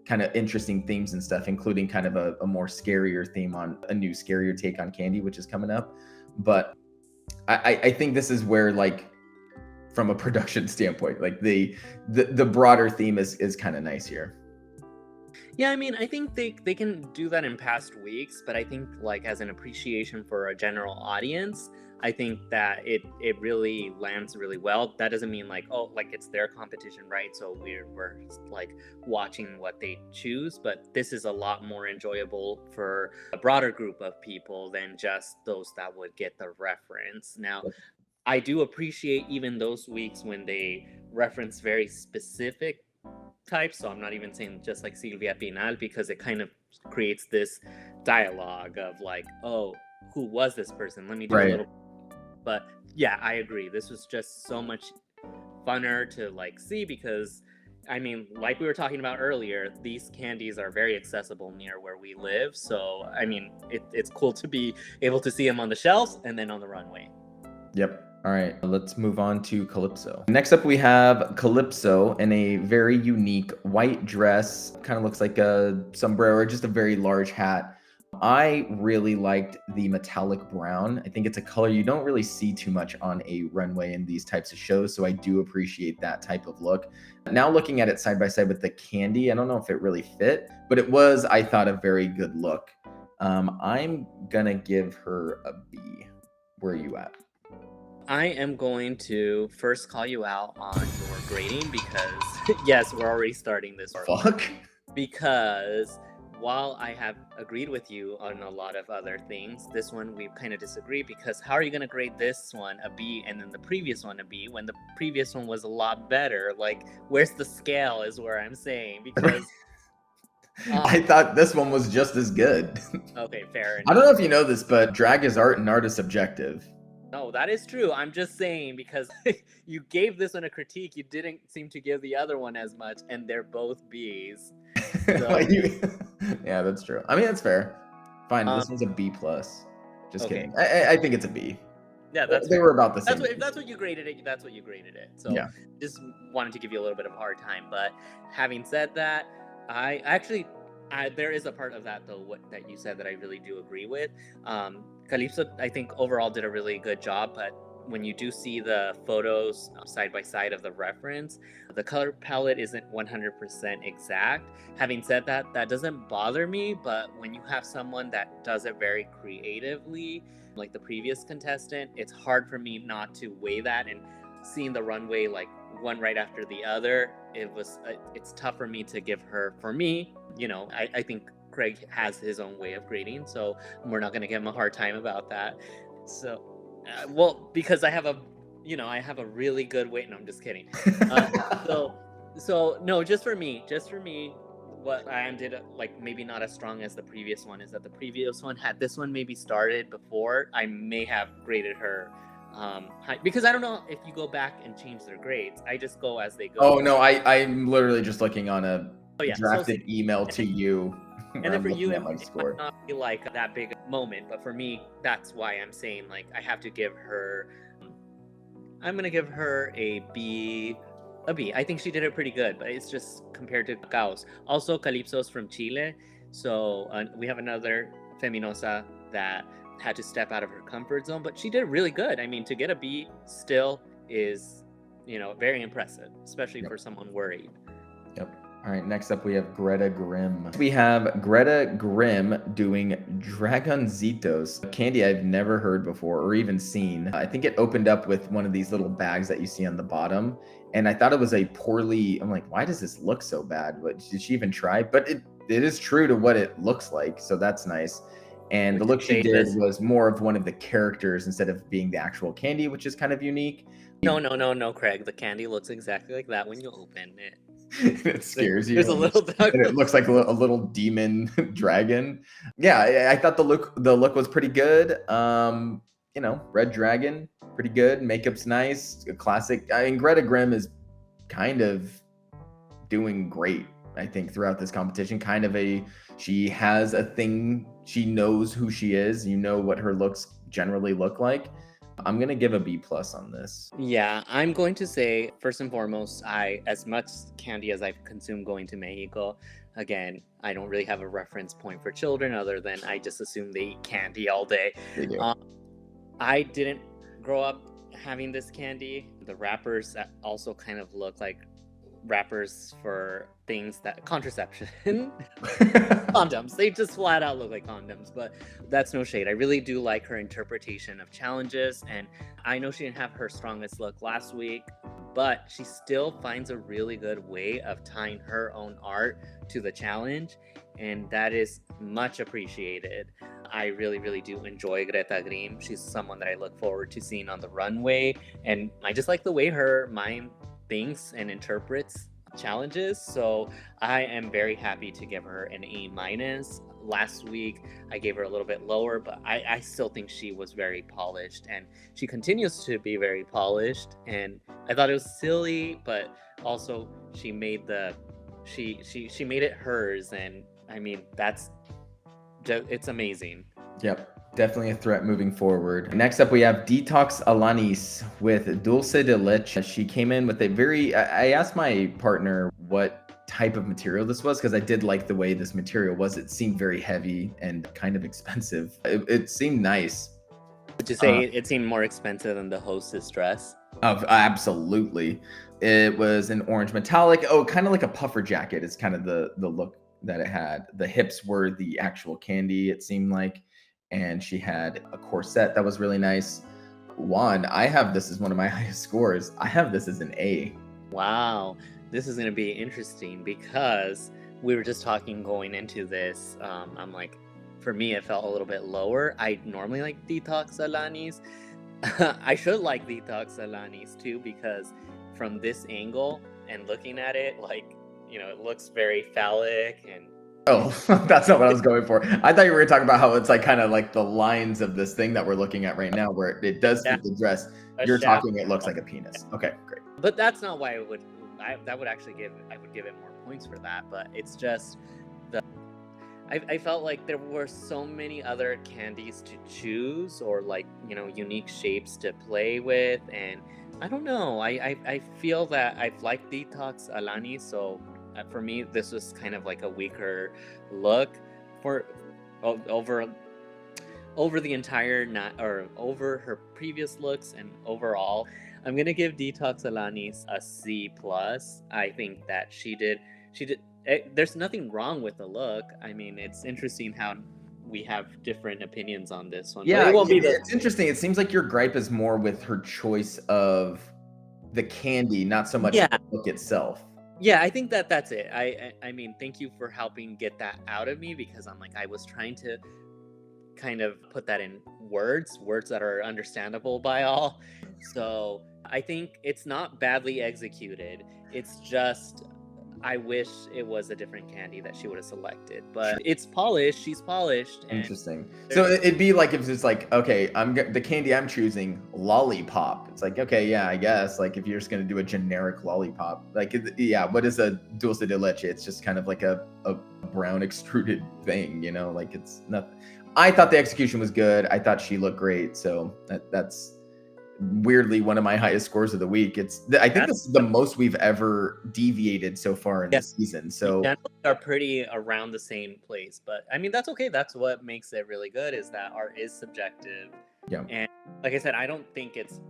kind of interesting themes and stuff, including kind of a more scarier theme, on a new scarier take on candy, which is coming up. But I think this is where, like, from a production standpoint, like the broader theme is kind of nice here. Yeah, I mean, I think they can do that in past weeks, but I think, like, as an appreciation for a general audience, I think that it really lands really well. That doesn't mean like, oh, like it's their competition, right? So we're like watching what they choose, but this is a lot more enjoyable for a broader group of people than just those that would get the reference. Now, I do appreciate even those weeks when they reference very specific types, so I'm not even saying just like Silvia Pinal, because it kind of creates this dialogue of like, oh, who was this person? Let me do a little. But yeah, I agree. This was just so much funner to like see, because I mean, like we were talking about earlier, these candies are very accessible near where we live. So I mean, it's cool to be able to see them on the shelves and then on the runway. Yep. All right, let's move on to Calypso. Next up, we have Calypso in a very unique white dress. Kind of looks like a sombrero, or just a very large hat. I really liked the metallic brown. I think it's a color you don't really see too much on a runway in these types of shows, so I do appreciate that type of look. Now looking at it side by side with the candy, I don't know if it really fit, but it was, I thought, a very good look. I'm gonna give her a B. Where are you at? I am going to first call you out on your grading because, yes, we're already starting this. Fuck. Because while I have agreed with you on a lot of other things, this one we kind of disagree because how are you going to grade this one a B and then the previous one a B when the previous one was a lot better? Like, where's the scale is where I'm saying because... I thought this one was just as good. Okay, fair enough. I don't know if you know this, but drag is art and art is subjective. No, that is true. I'm just saying because you gave this one a critique, you didn't seem to give the other one as much, and they're both Bs. So... Yeah, that's true. I mean, that's fair. Fine, this one's a B plus. Just kidding. I think it's a B. Yeah, that's they fair. were about the same. If that's what you graded it, that's what you graded it. So yeah. Just wanted to give you a little bit of a hard time. But having said that, I actually there is a part of that though that you said that I really do agree with. Calypso, I think overall did a really good job, but when you do see the photos side by side of the reference, the color palette isn't 100% exact. Having said that, that doesn't bother me, but when you have someone that does it very creatively, like the previous contestant, it's hard for me not to weigh that, and seeing the runway like one right after the other, it's tough for me to give her, for me, you know, I think Craig has his own way of grading, so we're not going to give him a hard time about that. So well, because I have a really good weight. No, I'm just kidding. So no, just for me, what I did, like maybe not as strong as the previous one, is that the previous one, had this one maybe started before, I may have graded her high, because I don't know if you go back and change their grades. I just go as they go. Oh no, I'm literally just looking on a drafted so, email to you. And then for you, it might not be like that big moment, but for me, that's why I'm saying like I have to give her. I'm gonna give her a B. I think she did it pretty good, but it's just compared to Caos. Also, Calypso's from Chile, so we have another Feminosa that had to step out of her comfort zone, but she did really good. I mean, to get a B still is, very impressive, especially for someone worried. Yep. All right, next up we have Greta Grimm. We have Greta Grimm doing Dragoncitos, candy I've never heard before or even seen. I think it opened up with one of these little bags that you see on the bottom, and I thought it was I'm like, why does this look so bad? What, did she even try? But it is true to what it looks like, so that's nice. And the look she did was more of one of the characters instead of being the actual candy, which is kind of unique. No, Craig. The candy looks exactly like that when you open it. It scares you. There's a little and it looks like a little demon dragon. Yeah, I thought the look was pretty good. Red dragon, pretty good. Makeup's nice, a classic. I mean, Greta Grimm is kind of doing great, I think, throughout this competition. She has a thing. She knows who she is. You know what her looks generally look like. I'm gonna give a B plus on this. Yeah, I'm going to say, first and foremost, as much candy as I've consumed going to Mexico, again, I don't really have a reference point for children other than I just assume they eat candy all day. They do. I didn't grow up having this candy. The wrappers also kind of look like wrappers for things that contraception condoms. They just flat out look like condoms, but that's no shade. I really do like her interpretation of challenges, and I know she didn't have her strongest look last week, but she still finds a really good way of tying her own art to the challenge, and that is much appreciated. I really, really do enjoy Greta Grimm. She's someone that I look forward to seeing on the runway, and I just like the way her mind thinks and interprets challenges, so I am very happy to give her an A-. Last week I gave her a little bit lower, but I still think she was very polished, and she continues to be very polished, and I thought it was silly, but also she made she made it hers, and I mean, it's amazing. Yep. Definitely a threat moving forward. Next up, we have Detox Alanis with Dulce de Leche. She came in with I asked my partner what type of material this was, because I did like the way this material was. It seemed very heavy and kind of expensive. It seemed nice. Would you say it seemed more expensive than the hostess dress? Absolutely. It was an orange metallic. Oh, kind of like a puffer jacket is kind of the look that it had. The hips were the actual candy, it seemed like. And she had a corset that was really nice. Juan, I have this as one of my highest scores. I have this as an A. Wow. This is going to be interesting because we were just talking going into this. I'm like, for me, it felt a little bit lower. I normally like Detox Alanis. I should like Detox Alanis too, because from this angle and looking at it, like, you know, it looks very phallic and. Oh, that's not what I was going for. I thought you were going to talk about how it's like kind of like the lines of this thing that we're looking at right now, where it does fit the dress. You're talking, it looks like a penis. Okay, great. But that's not why I would give it more points for that. But it's just I felt like there were so many other candies to choose, or like, you know, unique shapes to play with, and I don't know. I feel that I've liked Detox Alani, so for me this was kind of like a weaker look for over the entire over her previous looks, and overall I'm gonna give Detox Alanis a C+. I think that she did there's nothing wrong with the look. I mean, it's interesting how we have different opinions on this one. Yeah, it's interesting. It seems like your gripe is more with her choice of the candy, not so much the look itself. Yeah, I think that's it. I mean, thank you for helping get that out of me, because I'm like, I was trying to kind of put that in words that are understandable by all. So I think it's not badly executed. It's just, I wish it was a different candy that she would have selected, but it's polished. She's polished. Interesting. So it'd be like if it's like, okay, the candy I'm choosing, lollipop. It's like, okay, yeah, I guess. Like if you're just gonna do a generic lollipop, like, yeah, what is a dulce de leche? It's just kind of like a brown extruded thing, you know? Like it's nothing. I thought the execution was good. I thought she looked great. So that's weirdly one of my highest scores of the week. I think this is the most we've ever deviated so far in this season. So we are pretty around the same place, but I mean, that's okay. That's what makes it really good, is that art is subjective. Yeah. And like I said, I don't think it's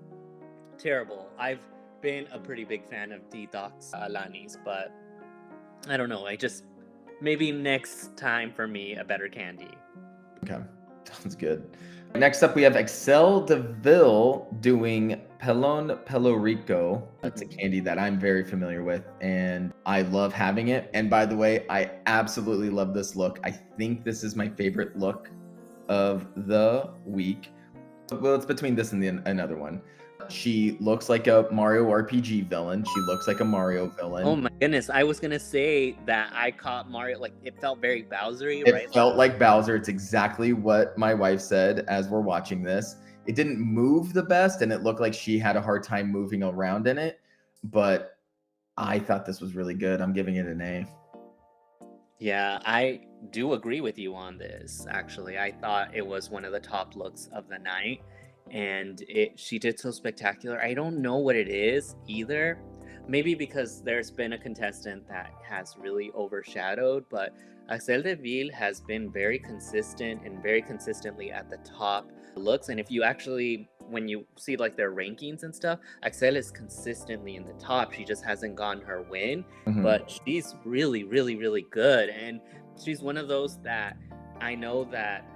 terrible. I've been a pretty big fan of Detox Alanis, but I don't know. Maybe next time for me, a better candy. Okay, sounds good. Next up, we have Excel DeVille doing Pelon Pelo Rico. That's a candy that I'm very familiar with, and I love having it. And by the way, I absolutely love this look. I think this is my favorite look of the week. Well, it's between this and another one. She looks like a Mario RPG villain. She looks like a Mario villain. Oh my goodness. I was going to say that I caught Mario, like it felt very Bowser-y, right? It felt like Bowser. It's exactly what my wife said as we're watching this. It didn't move the best, and it looked like she had a hard time moving around in it, but I thought this was really good. I'm giving it an A. Yeah, I do agree with you on this, actually. I thought it was one of the top looks of the night. And she did so spectacular. I don't know what it is either. Maybe because there's been a contestant that has really overshadowed, but Axel DeVille has been very consistent and very consistently at the top looks. And if you actually, when you see like their rankings and stuff, Axel is consistently in the top. She just hasn't gotten her win, but she's really, really, really good. And she's one of those that I know that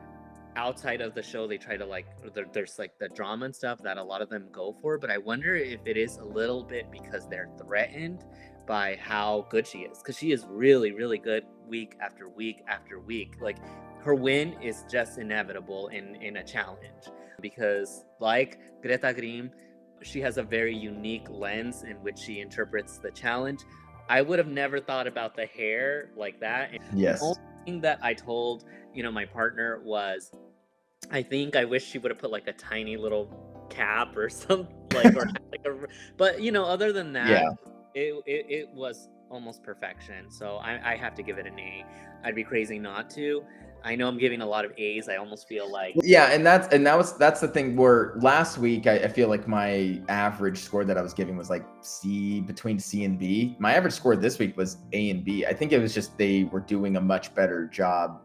outside of the show they try to like, there's like the drama and stuff that a lot of them go for, but I wonder if it is a little bit because they're threatened by how good she is, because she is really, really good week after week after week. Like her win is just inevitable in a challenge, because like Greta Grimm, she has a very unique lens in which she interprets the challenge. I would have never thought about the hair like that. And yes, the only thing that I told my partner was, I think I wish she would have put like a tiny little cap or something, like, or like but other than that, it was almost perfection. So I have to give it an A. I'd be crazy not to. I know I'm giving a lot of A's. I almost feel like Yeah, and that's the thing where last week I feel like my average score that I was giving was like C, between C and B. My average score this week was A and B. I think it was just they were doing a much better job,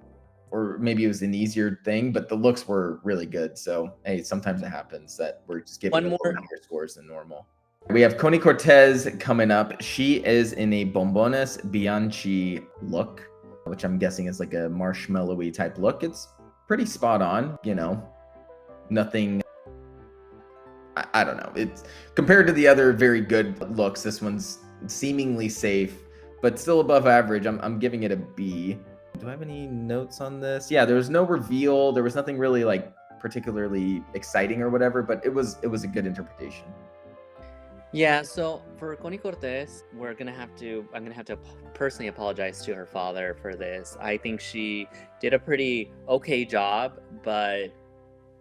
or maybe it was an easier thing, but the looks were really good. So hey, sometimes it happens that we're just giving One a more- little higher scores than normal. We have Connie Cortez coming up. She is in a Bombones Bianchi look, which I'm guessing is like a marshmallowy type look. It's pretty spot on, you know, nothing, I don't know. It's compared to the other very good looks, this one's seemingly safe, but still above average. I'm giving it a B. Do I have any notes on this? Yeah, there was no reveal. There was nothing really like particularly exciting or whatever, but it was a good interpretation. Yeah, so for Connie Cortez, I'm gonna have to personally apologize to her father for this. I think she did a pretty okay job, but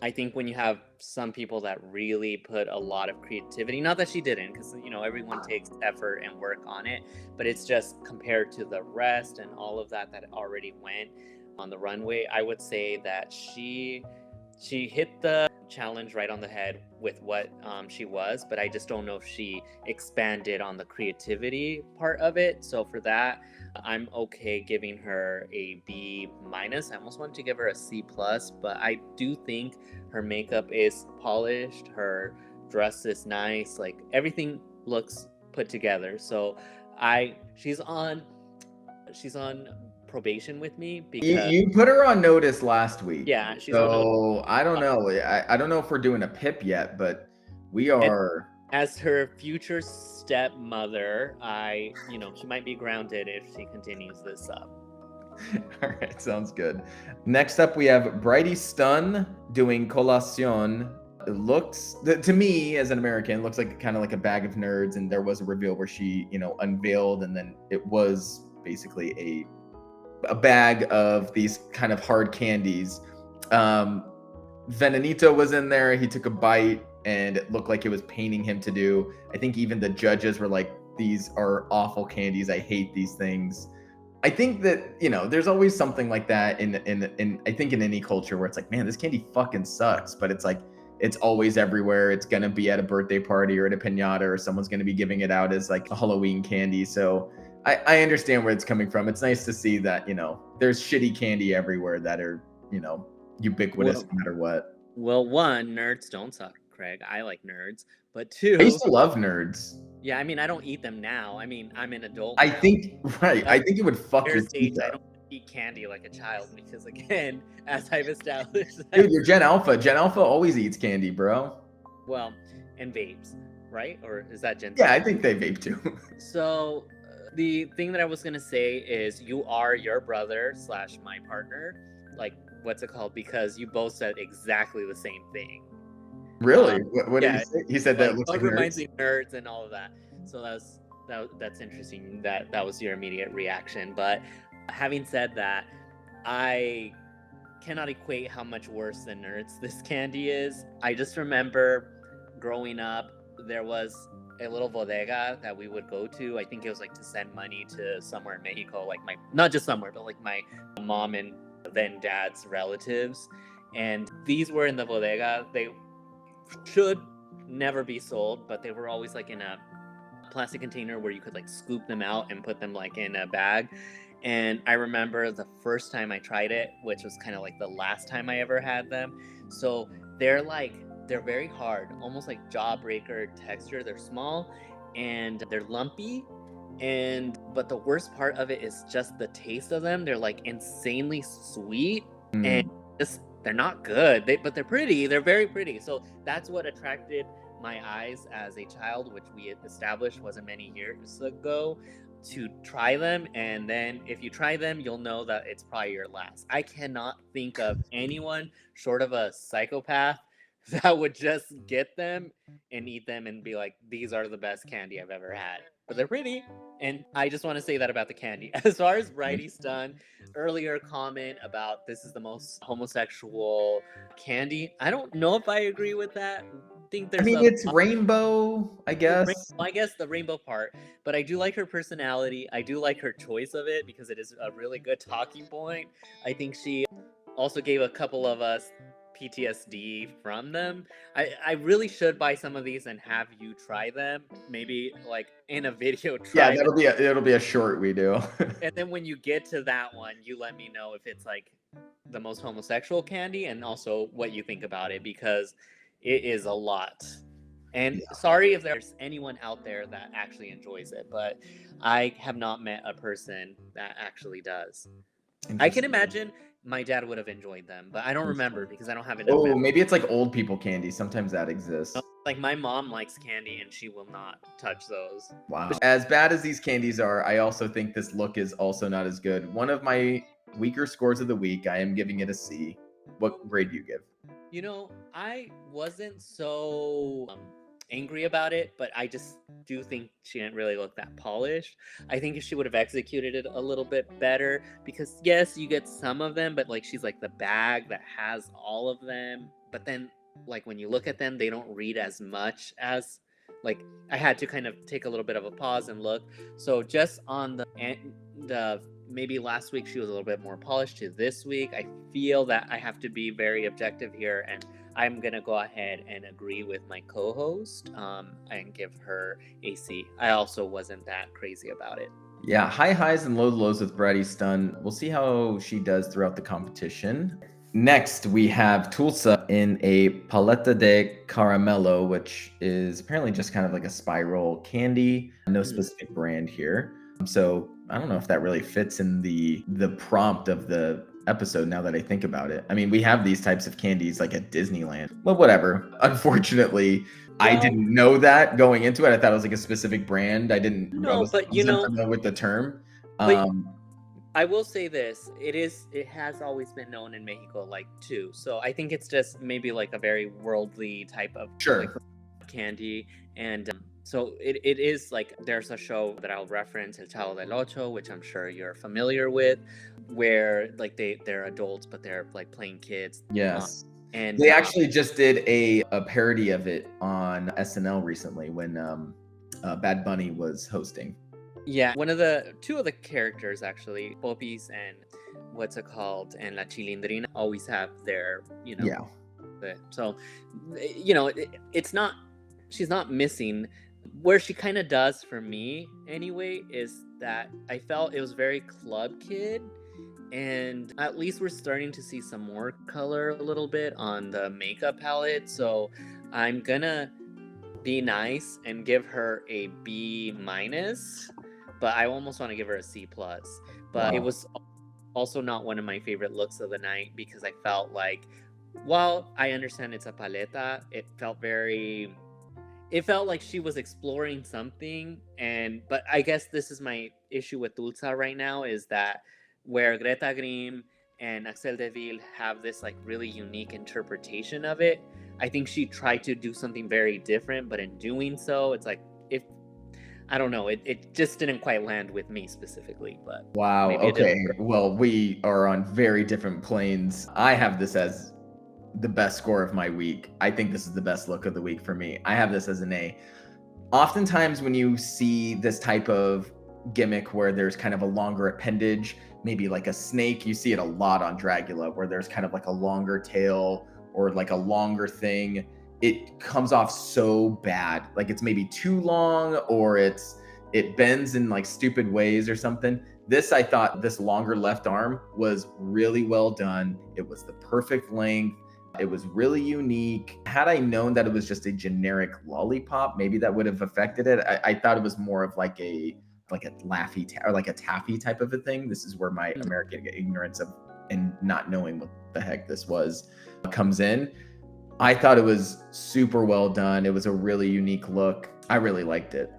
I think when you have some people that really put a lot of creativity, not that she didn't, because you know everyone takes effort and work on it, but it's just compared to the rest and all of that already went on the runway. I would say that she hit the challenge right on the head with what she was, but I just don't know if she expanded on the creativity part of it. So for that, I'm okay giving her a B minus. I almost wanted to give her a C plus, but I do think her makeup is polished, her dress is nice, like everything looks put together. So she's on probation with me because You put her on notice last week. Yeah, she's on notice. So I don't know. I don't know if we're doing a pip yet, but we are. As her future stepmother, she might be grounded if she continues this up. All right, sounds good. Next up, we have Bridie Stun doing Colacion. It looks, to me as an American, looks like kind of like a bag of nerds, and there was a reveal where she, unveiled, and then it was basically a bag of these kind of hard candies. Venenito was in there. He took a bite, and it looked like it was paining him to do. I think even the judges were like, "These are awful candies. I hate these things." I think that there's always something like that in I think in any culture where it's like, man, this candy fucking sucks, but it's like it's always everywhere. It's gonna be at a birthday party or at a piñata, or someone's gonna be giving it out as like a Halloween candy. So I understand where it's coming from. It's nice to see that there's shitty candy everywhere that are ubiquitous no matter what. Well, one, nerds don't suck, Craig. I like nerds, but two, I used to love nerds. Yeah, I mean, I don't eat them now. I mean, I'm an adult. I think it would fuck your teeth up. I don't eat candy like a child because, again, as I've established, dude, you're Gen Alpha. Gen Alpha always eats candy, bro. Well, and vapes, right? Or is that Gen? Yeah, I think they vape too. So, the thing that I was gonna say is, you are your brother / my partner. Like, what's it called? Because you both said exactly the same thing. Really? What did he say? He said that looks like reminds me of nerds and all of that. So that's interesting. That was your immediate reaction. But having said that, I cannot equate how much worse than nerds this candy is. I just remember growing up, there was a little bodega that we would go to. I think it was like to send money to somewhere in Mexico, like not just somewhere, but like my mom and then dad's relatives. And these were in the bodega. They should never be sold, but they were always like in a plastic container where you could like scoop them out and put them like in a bag. And I remember the first time I tried it, which was kind of like the last time I ever had them. So they're very hard, almost like jawbreaker texture. They're small and they're lumpy, but the worst part of it is just the taste of them. They're like insanely sweet and just they're not good, but they're pretty. They're very pretty. So that's what attracted my eyes as a child, which we established wasn't many years ago, to try them. And then if you try them, you'll know that it's probably your last. I cannot think of anyone short of a psychopath that would just get them and eat them and be like, these are the best candy I've ever had. But they're pretty. And I just want to say that about the candy. As far as Bridie Stun, earlier comment about this is the most homosexual candy. I don't know if I agree with that, think I there's mean, a it's rainbow, I guess. I guess the rainbow part, but I do like her personality. I do like her choice of it because it is a really good talking point. I think she also gave a couple of us PTSD from them. I really should buy some of these and have you try them. Maybe like in a video Yeah, try them. it'll be a short we do. And then when you get to that one, you let me know if it's like the most homosexual candy and also what you think about it because it is a lot. And sorry if there's anyone out there that actually enjoys it, but I have not met a person that actually does. I can imagine my dad would have enjoyed them, but I don't remember because I don't have enough. Oh, maybe it's like old people candy. Sometimes that exists. Like my mom likes candy and she will not touch those. Wow. As bad as these candies are, I also think this look is also not as good. One of my weaker scores of the week, I am giving it a C. What grade do you give? You know, I wasn't so angry about it, but I just do think she didn't really look that polished. I think if she would have executed it a little bit better, because yes, you get some of them, but like she's like the bag that has all of them, but then like when you look at them, they don't read as much as like I had to kind of take a little bit of a pause and look. So just on the maybe last week she was a little bit more polished to this week. I feel that I have to be very objective here, and I'm gonna go ahead and agree with my co-host and give her a C. I also wasn't that crazy about it. Yeah, high highs and low lows with Bratty Stun. We'll see how she does throughout the competition. Next, we have Tulsa in a Paleta de Caramelo, which is apparently just kind of like a spiral candy. No specific brand here. So I don't know if that really fits in the prompt of the episode now that I think about it. I mean, we have these types of candies like at Disneyland, but whatever. Unfortunately, I didn't know that going into it. I thought it was like a specific brand. I didn't know, but you know, with the term. I will say this, it has always been known in Mexico like too. So I think it's just maybe like a very worldly type of like, candy. And so it is like there's a show that I'll reference, El Chavo del Ocho, which I'm sure you're familiar with, where like they're adults but they're like playing kids. Yes. And they actually just did a parody of it on SNL recently when Bad Bunny was hosting. Yeah, two of the characters actually, Popis and what's it called, and La Chilindrina always have their, you know, so, you know, she's not missing. Where she kind of does for me anyway is that I felt it was very Club Kid, and at least we're starting to see some more color a little bit on the makeup palette. So I'm gonna be nice and give her a B-, but I almost want to give her a C+. But it was also not one of my favorite looks of the night because I felt like, while I understand it's a paleta, it felt like she was exploring something. But I guess this is my issue with Tulsa right now, is that where Greta Grimm and Axel Deville have this like really unique interpretation of it, I think she tried to do something very different, but in doing so, it's like, I don't know, it just didn't quite land with me specifically. But wow, okay, well, we are on very different planes. I have this as the best score of my week. I think this is the best look of the week for me. I have this as an A. Oftentimes when you see this type of gimmick where there's kind of a longer appendage, maybe like a snake, you see it a lot on Dragula, where there's kind of like a longer tail or like a longer thing. It comes off so bad. Like it's maybe too long, or it bends in like stupid ways or something. This, I thought this longer left arm was really well done. It was the perfect length. It was really unique. Had I known that it was just a generic lollipop, maybe that would have affected it. I thought it was more of like a laffy or like a taffy type of a thing. This is where my American ignorance of and not knowing what the heck this was comes in. I thought it was super well done. It was a really unique look. I really liked it.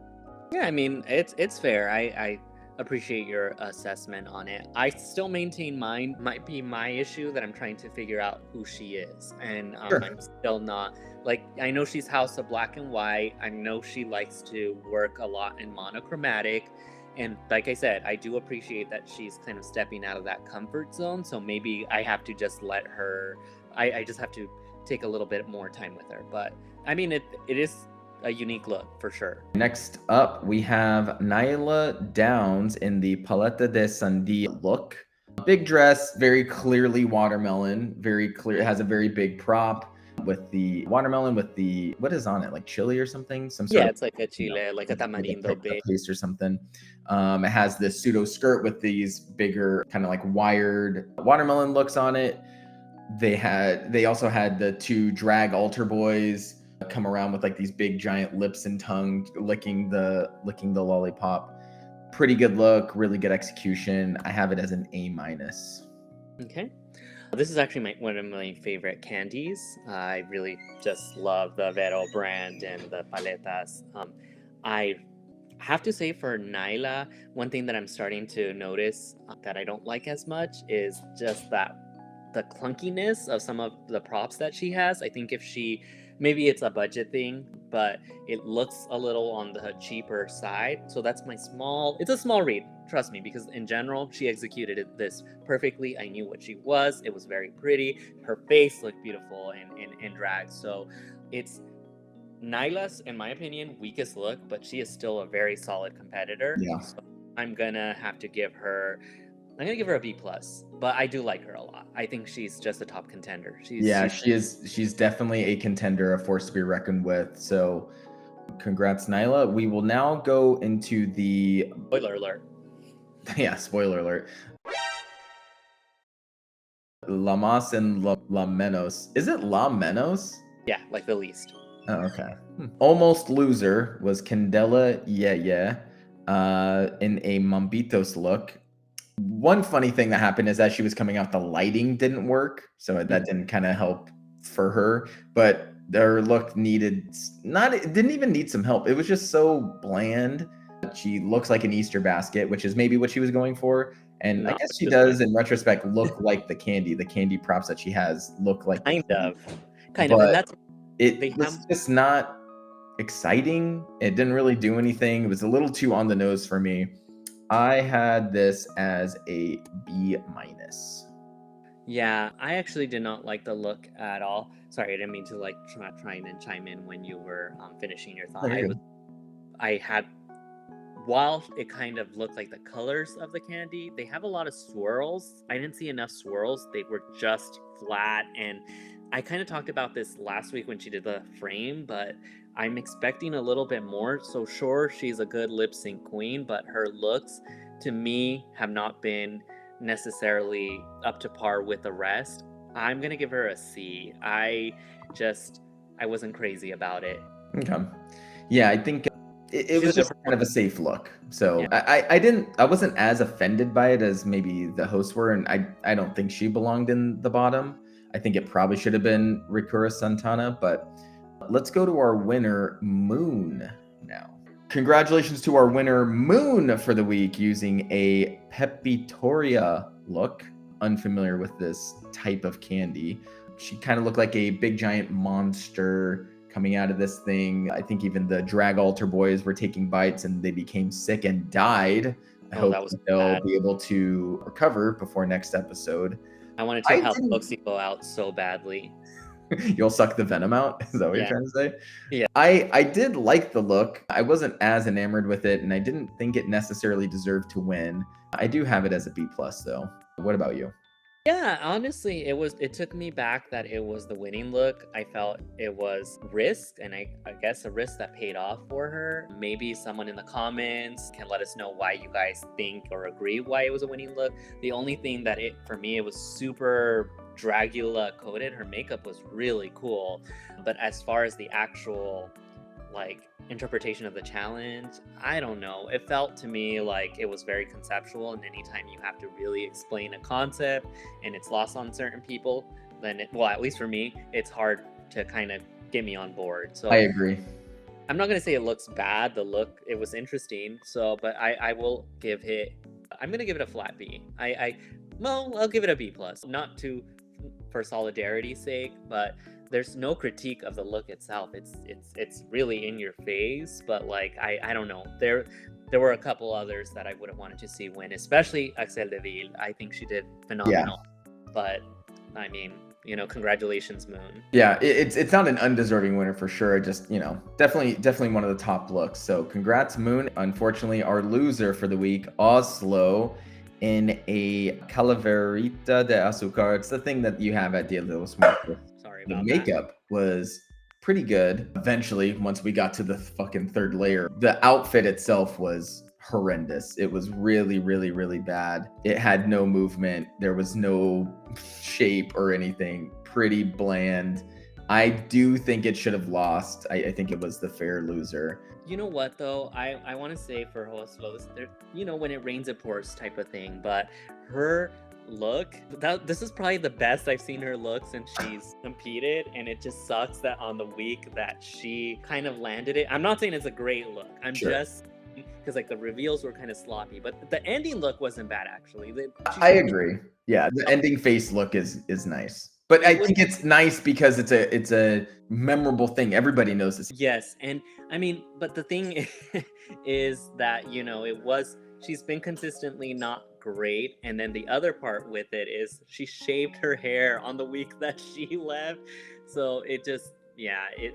Yeah, I mean, it's fair. I appreciate your assessment on it. I still maintain mine might be my issue, that I'm trying to figure out who she is. And I'm still not, like, I know she's House of Black and White. I know she likes to work a lot in monochromatic. And like I said, I do appreciate that she's kind of stepping out of that comfort zone. So maybe I have to just let her, I just have to take a little bit more time with her. But I mean, it is a unique look for sure. Next up, we have Nyla Downs in the Paleta de Sandia look. Big dress, very clearly watermelon, very clear. It has a very big prop with the watermelon with the, what is on it? Like chili or something? Some sort Yeah, of, it's like a chile, like a tamarindo base. paste or something. It has this pseudo skirt with these bigger kind of like wired watermelon looks on it. They also had the two drag altar boys come around with like these big giant lips and tongue licking the lollipop. Pretty good look, really good execution. I have it as an A-. Okay. This is actually one of my favorite candies. I really just love the Vero brand and the paletas. I have to say for Nyla, one thing that I'm starting to notice that I don't like as much is just that the clunkiness of some of the props that she has. I think if she, maybe it's a budget thing, but it looks a little on the cheaper side. So that's it's a small read, trust me, because in general, she executed this perfectly. I knew what she was. It was very pretty. Her face looked beautiful in drag. So it's Nyla's, in my opinion, weakest look, but she is still a very solid competitor. Yeah. So I'm gonna give her a B+, but I do like her a lot. I think she's just a top contender. She's definitely a contender, a force to be reckoned with. So congrats, Nyla. We will now go into the spoiler alert. Yeah, spoiler alert. La Mas and La Menos. Is it La Menos? Yeah, like the least. Oh, okay. Almost loser was Candela in a Mambitos look. One funny thing that happened is as she was coming out, the lighting didn't work, so that didn't kind of help for her. But their look it didn't even need some help. It was just so bland. She looks like an Easter basket, which is maybe what she was going for. And I guess she does, in retrospect, look like the candy. The candy props that she has look like kind of. And that's it was just not exciting. It didn't really do anything. It was a little too on the nose for me. I had this as a B-. Yeah, I actually did not like the look at all. Sorry, I didn't mean to like try and chime in when you were finishing your thought. While it kind of looked like the colors of the candy, they have a lot of swirls. I didn't see enough swirls. They were just flat. And I kind of talked about this last week when she did the frame, but I'm expecting a little bit more. So sure, she's a good lip sync queen, but her looks to me have not been necessarily up to par with the rest. I'm going to give her a C. I wasn't crazy about it. Okay. Yeah, I think it was just kind of a safe look. So yeah. I wasn't as offended by it as maybe the hosts were, and I don't think she belonged in the bottom. I think it probably should have been Ricura Santana, but let's go to our winner, Moon, now. Congratulations to our winner, Moon, for the week, using a Pepitoria look. Unfamiliar with this type of candy. She kind of looked like a big giant monster coming out of this thing. I think even the drag altar boys were taking bites and they became sick and died. I hope they'll be able to recover before next episode. I wanted to help Luxie go out so badly. You'll suck the venom out? Is that what you're trying to say? Yeah. I did like the look. I wasn't as enamored with it, and I didn't think it necessarily deserved to win. I do have it as a B+, though. What about you? Yeah, honestly, it took me back that it was the winning look. I felt it was risk, and I guess a risk that paid off for her. Maybe someone in the comments can let us know why you guys think or agree why it was a winning look. The only thing that for me, it was super Dragula coated. Her makeup was really cool, but as far as the actual interpretation of the challenge, I don't know. It felt to me like it was very conceptual, and anytime you have to really explain a concept and it's lost on certain people, then at least for me, it's hard to kind of get me on board. So I agree. I'm not gonna say it looks bad. It was interesting. So, but I'm gonna give it a flat B. I'll give it a B+. Not for solidarity's sake, but there's no critique of the look itself. It's really in your face, but I don't know. There were a couple others that I would have wanted to see win, especially Axel Deville. I think she did phenomenal. Yeah. But I mean, congratulations, Moon. Yeah, it's not an undeserving winner for sure. Just, definitely one of the top looks. So congrats, Moon. Unfortunately, our loser for the week, Oslo, in a calaverita de azúcar. It's the thing that you have at Dia de los Muertos. Sorry The about makeup was pretty good. Eventually, once we got to the fucking third layer, the outfit itself was horrendous. It was really, really, really bad. It had no movement. There was no shape or anything. Pretty bland. I do think it should have lost. I think it was the fair loser. You know what though? I want to say for Oslo, when it rains it pours type of thing, but her look, this is probably the best I've seen her look since she's competed, and it just sucks that on the week that she kind of landed it. I'm not saying it's a great look. I'm just because like the reveals were kind of sloppy, but the ending look wasn't bad actually. I agree. Yeah, the ending face look is nice. But I think it's nice because it's a memorable thing. Everybody knows this. Yes, and I mean, but the thing is that she's been consistently not great, and then the other part with it is she shaved her hair on the week that she left, so it just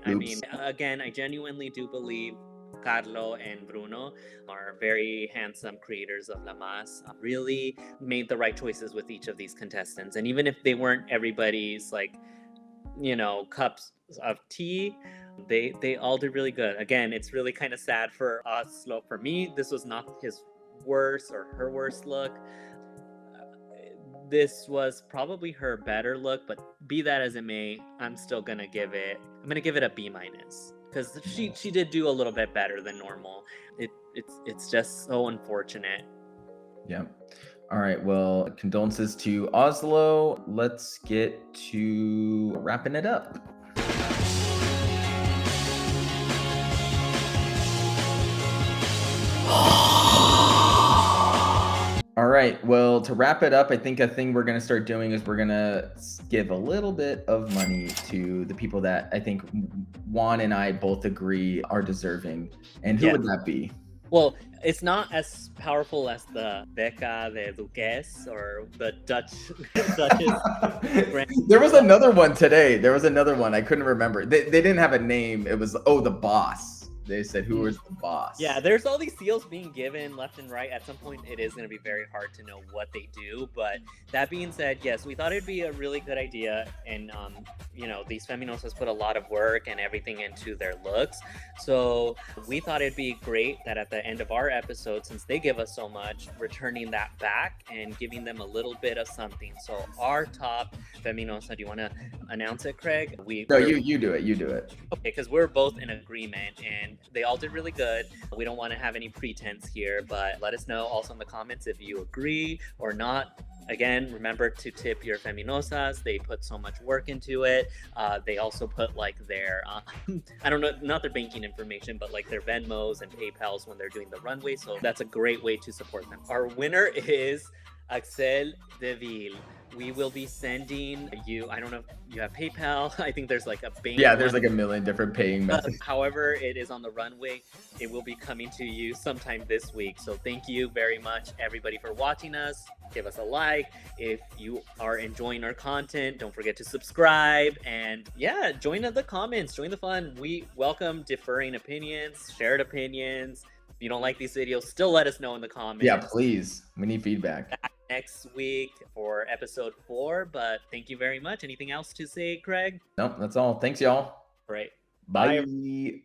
I mean, again, I genuinely do believe Carlo and Bruno are very handsome creators of La Mas, really made the right choices with each of these contestants. And even if they weren't everybody's cups of tea, they all did really good. Again, it's really kind of sad for Oslo. For me, this was not his worst or her worst look. This was probably her better look, but be that as it may, I'm gonna give it a B-, because she did do a little bit better than normal. It's just so unfortunate. Yeah. All right. Well, condolences to Oslo. Let's get to wrapping it up. All right. Well, to wrap it up, I think a thing we're going to start doing is we're going to give a little bit of money to the people that I think Juan and I both agree are deserving. And who would that be? Well, it's not as powerful as the Beca de Duques or the Duchess. There was another one today. There was another one. I couldn't remember. They didn't have a name. It was, the boss. They said, who was the boss? Yeah, there's all these seals being given left and right. At some point, it is going to be very hard to know what they do. But that being said, yes, we thought it'd be a really good idea. And, these feminosas put a lot of work and everything into their looks. So we thought it'd be great that at the end of our episode, since they give us so much, returning that back and giving them a little bit of something. So our top feminosa, do you want to announce it, Craig? No, you do it. You do it. Okay, because we're both in agreement and they all did really good. We don't want to have any pretense here, but let us know also in the comments if you agree or not. Again, remember to tip your feminosas. They put so much work into it. They also put their, I don't know, not their banking information, but their Venmos and PayPals when they're doing the runway. So that's a great way to support them. Our winner is Axel Deville. We will be sending you, I don't know if you have PayPal. I think there's a bank. Yeah, there's a million different paying methods. However, it is on the runway. It will be coming to you sometime this week. So thank you very much, everybody, for watching us. Give us a like. If you are enjoying our content, don't forget to subscribe. And join the comments. Join the fun. We welcome differing opinions, shared opinions. If you don't like these videos, still let us know in the comments. Yeah, please. We need feedback. Next week for episode 4, but thank you very much. Anything else to say, Craig? Nope, that's all. Thanks, y'all. Right. Bye.